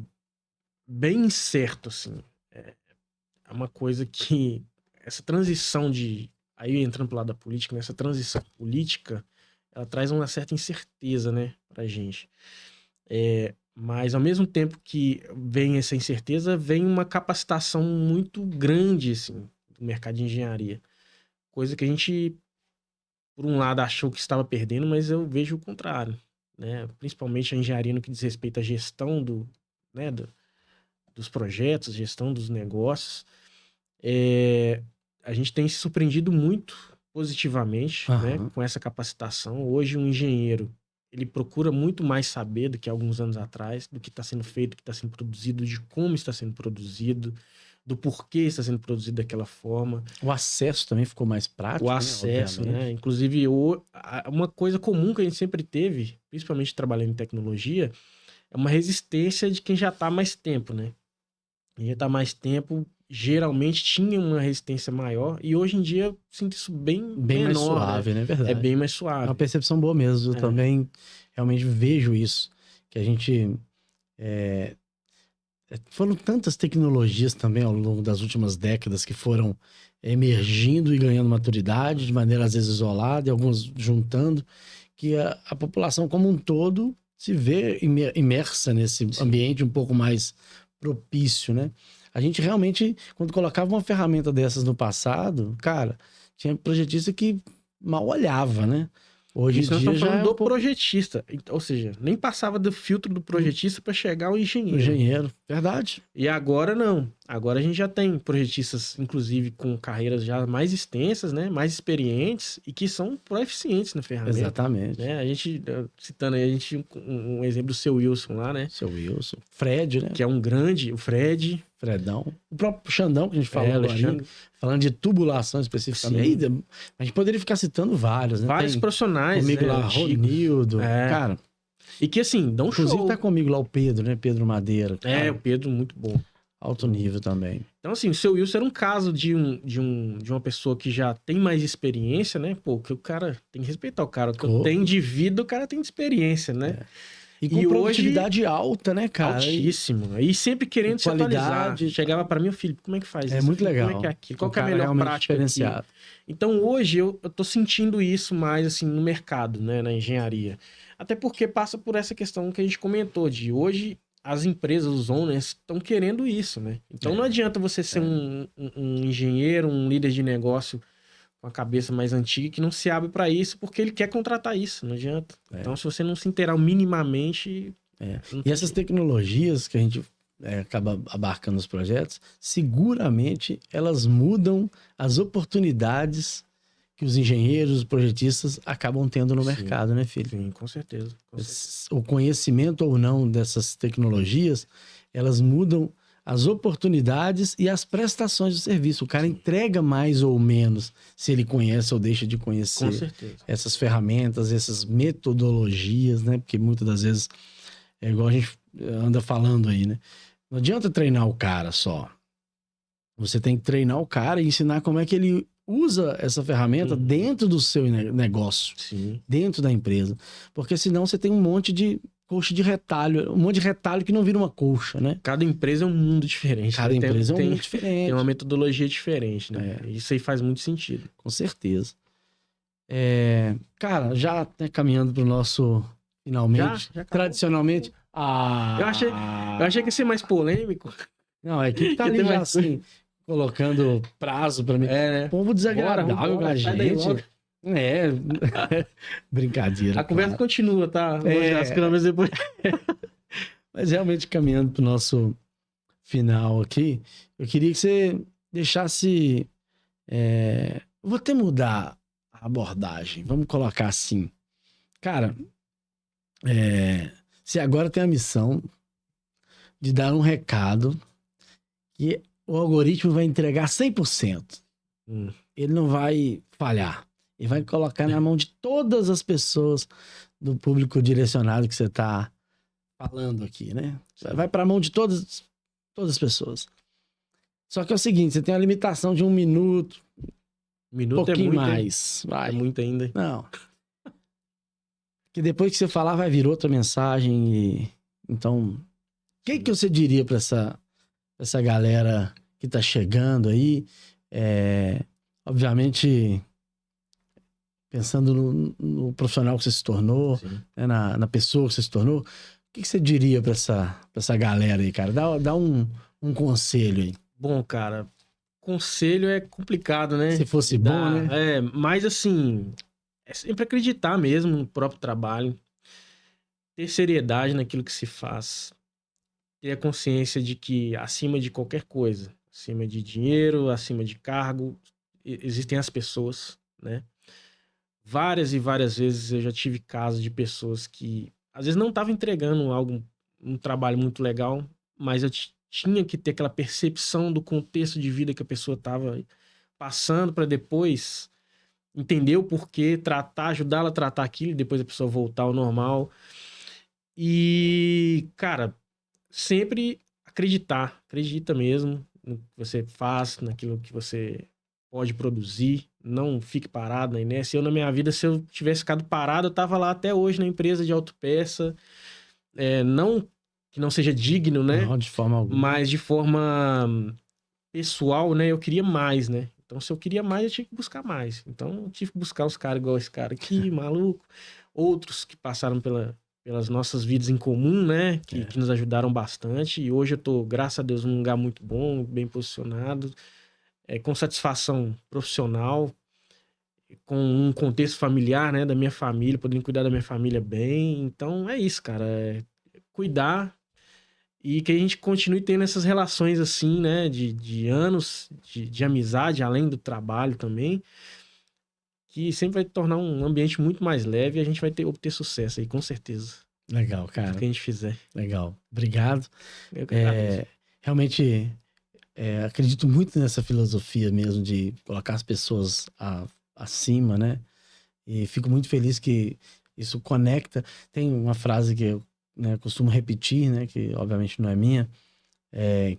bem incerto, assim. É uma coisa que essa transição aí entrando pro lado da política, essa transição política, ela traz uma certa incerteza, né, pra gente. Mas ao mesmo tempo que vem essa incerteza, vem uma capacitação muito grande, assim, do mercado de engenharia. Coisa que a gente, por um lado, achou que estava perdendo, mas eu vejo o contrário, né? Principalmente a engenharia no que diz respeito à gestão dos projetos, gestão dos negócios. A gente tem se surpreendido muito positivamente, né, com essa capacitação. Hoje, um engenheiro, ele procura muito mais saber do que alguns anos atrás, do que está sendo feito, do que está sendo produzido, de como está sendo produzido, do porquê está sendo produzido daquela forma. O acesso também ficou mais prático. O acesso, né? Inclusive, uma coisa comum que a gente sempre teve, principalmente trabalhando em tecnologia, é uma resistência de quem já está há mais tempo, né? Quem já está há mais tempo, geralmente tinha uma resistência maior, e hoje em dia eu sinto isso bem menor, mais suave, né? Verdade. É bem mais suave. É uma percepção boa mesmo. Eu também realmente vejo isso. Que a gente... Foram tantas tecnologias também ao longo das últimas décadas que foram emergindo e ganhando maturidade de maneira às vezes isolada e algumas juntando, que a população como um todo se vê imersa nesse ambiente um pouco mais propício, né? A gente realmente, quando colocava uma ferramenta dessas no passado, cara, tinha projetista que mal olhava, né? Hoje em dia nós estamos já falando do projetista, ou seja, nem passava do filtro do projetista para chegar ao engenheiro. Engenheiro, verdade. E agora não. Agora a gente já tem projetistas, inclusive, com carreiras já mais extensas, né? Mais experientes e que são proeficientes na ferramenta. Exatamente. Né? A gente, citando aí, a gente tinha um exemplo do seu Wilson lá, né? Seu Wilson. Fred, né? Que é um grande, o Fred. Fredão. O próprio Xandão, que a gente falou ali, falando de tubulação especificamente. Sim. A gente poderia ficar citando vários, né? Vários profissionais. Comigo lá, Ronildo. Cara. E que assim, dá um inclusive, show. Tá comigo lá o Pedro, né? Pedro Madeira. Cara. O Pedro, muito bom. Alto nível também. Então, assim, o seu Wilson era um caso de uma pessoa que já tem mais experiência, né? Pô, que o cara tem que respeitar o cara. O que tem de vida, o cara tem de experiência, né? E com produtividade alta, né, cara? Altíssimo. E sempre querendo se atualizar. Chegava para mim, o Felipe, como é que faz isso? É muito legal. Como é que é aquilo? Qual que é a melhor prática aqui? Então, hoje, eu tô sentindo isso mais, assim, no mercado, né? Na engenharia. Até porque passa por essa questão que a gente comentou, de hoje as empresas, os owners, estão querendo isso, né? Então, não adianta você ser um engenheiro, um líder de negócio com a cabeça mais antiga que não se abre para isso porque ele quer contratar isso, não adianta. Então, se você não se inteirar minimamente... E essas tecnologias que a gente acaba abarcando nos projetos, seguramente elas mudam as oportunidades que os engenheiros, os projetistas acabam tendo no mercado, né, filho? Sim, com certeza. O conhecimento ou não dessas tecnologias, elas mudam as oportunidades e as prestações de serviço. O cara entrega mais ou menos se ele conhece ou deixa de conhecer essas ferramentas, essas metodologias, né? Porque muitas das vezes é igual a gente anda falando aí, né? Não adianta treinar o cara só. Você tem que treinar o cara e ensinar como é que ele usa essa ferramenta dentro do seu negócio, dentro da empresa. Porque senão você tem um monte de colcha de retalho, um monte de retalho que não vira uma colcha, né? Cada empresa é um mundo diferente. Cada empresa é um mundo diferente. Tem uma metodologia diferente, né? Isso aí faz muito sentido. Com certeza. Cara, já caminhando pro nosso... Finalmente, já tradicionalmente... Eu achei que ia ser mais polêmico. Não, a equipe tá ali já assim, colocando prazo pra mim. Né? Povo desagradável com a gente. Brincadeira. A conversa continua, tá? As câmeras depois. Mas realmente, caminhando pro nosso final aqui, eu queria que você deixasse... Vou até mudar a abordagem. Vamos colocar assim. Cara, você agora tem a missão de dar um recado que o algoritmo vai entregar 100%. Ele não vai falhar. Ele vai colocar na mão de todas as pessoas do público direcionado que você está falando aqui, né? Vai para a mão de todas as pessoas. Só que é o seguinte, você tem uma limitação de 1 minuto. Um pouquinho mais. Vai. É muito ainda. Não. Que depois que você falar, vai vir outra mensagem. Então, o que você diria para essa galera que tá chegando aí? Obviamente, pensando no profissional que você se tornou, né, na pessoa que você se tornou, o que você diria para essa galera aí, cara? Dá um conselho aí. Bom, cara, conselho é complicado, né? Se fosse bom, né? Mas assim... É sempre acreditar mesmo no próprio trabalho, ter seriedade naquilo que se faz, ter a consciência de que acima de qualquer coisa, acima de dinheiro, acima de cargo, existem as pessoas, né? Várias e várias vezes eu já tive casos de pessoas que às vezes não estavam entregando um trabalho muito legal, mas eu tinha que ter aquela percepção do contexto de vida que a pessoa estava passando para depois... entender o porquê, ajudar ela a tratar aquilo e depois a pessoa voltar ao normal. E, cara, sempre acredita mesmo no que você faz, naquilo que você pode produzir, não fique parado na inércia. Na minha vida, se eu tivesse ficado parado, eu tava lá até hoje na empresa de autopeça, não que não seja digno, né? Não, de forma alguma. Mas de forma pessoal, né? Eu queria mais, né? Então, se eu queria mais, eu tinha que buscar mais. Então, eu tive que buscar os caras igual esse cara aqui, maluco. Outros que passaram pelas nossas vidas em comum, né? Que nos ajudaram bastante. E hoje eu tô, graças a Deus, num lugar muito bom, bem posicionado. Com satisfação profissional. Com um contexto familiar, né? Da minha família, podendo cuidar da minha família bem. Então, é isso, cara. Cuidar... E que a gente continue tendo essas relações assim, né? De anos de amizade, além do trabalho também. Que sempre vai tornar um ambiente muito mais leve e a gente vai obter sucesso aí, com certeza. Legal, cara. O que a gente fizer. Legal. Obrigado. Eu que agradeço. Realmente, acredito muito nessa filosofia mesmo de colocar as pessoas acima, né? E fico muito feliz que isso conecta. Tem uma frase que eu costumo repetir, né, que obviamente não é minha,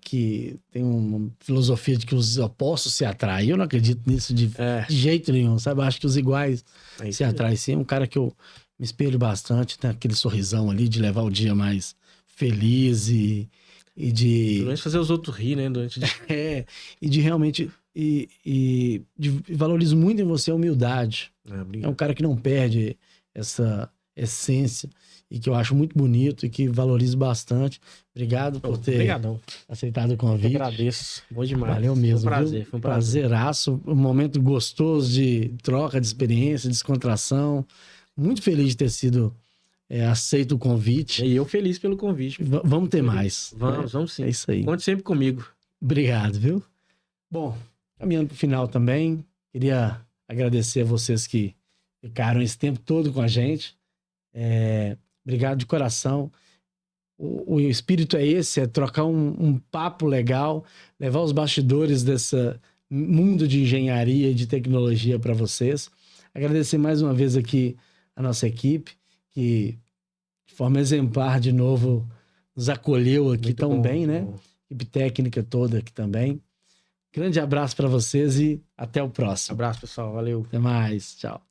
que tem uma filosofia de que os opostos se atraem. Eu não acredito nisso de jeito nenhum, sabe? Eu acho que os iguais se atraem. Sim, um cara que eu me espelho bastante, tem aquele sorrisão ali de levar o dia mais feliz e de... Pelo menos fazer os outros rir, né? Durante... e de realmente... valorizo muito em você a humildade. É um cara que não perde essa essência e que eu acho muito bonito e que valorizo bastante. Obrigado por ter aceitado o convite. Eu agradeço. Bom demais. Valeu mesmo. Foi um prazer. Foi um prazeraço. Um momento gostoso de troca de experiência, descontração. Muito feliz de ter sido aceito o convite. E eu feliz pelo convite. Vamos ter mais. Vamos sim. É isso aí. Conte sempre comigo. Obrigado, viu? Bom, caminhando para o final também, queria agradecer a vocês que ficaram esse tempo todo com a gente. Obrigado de coração. O espírito é esse, é trocar um papo legal, levar os bastidores desse mundo de engenharia e de tecnologia para vocês. Agradecer mais uma vez aqui a nossa equipe, que de forma exemplar, de novo, nos acolheu aqui muito tão bom, bem, né? Bom. Equipe técnica toda aqui também. Grande abraço para vocês e até o próximo. Abraço, pessoal. Valeu. Até mais. Tchau.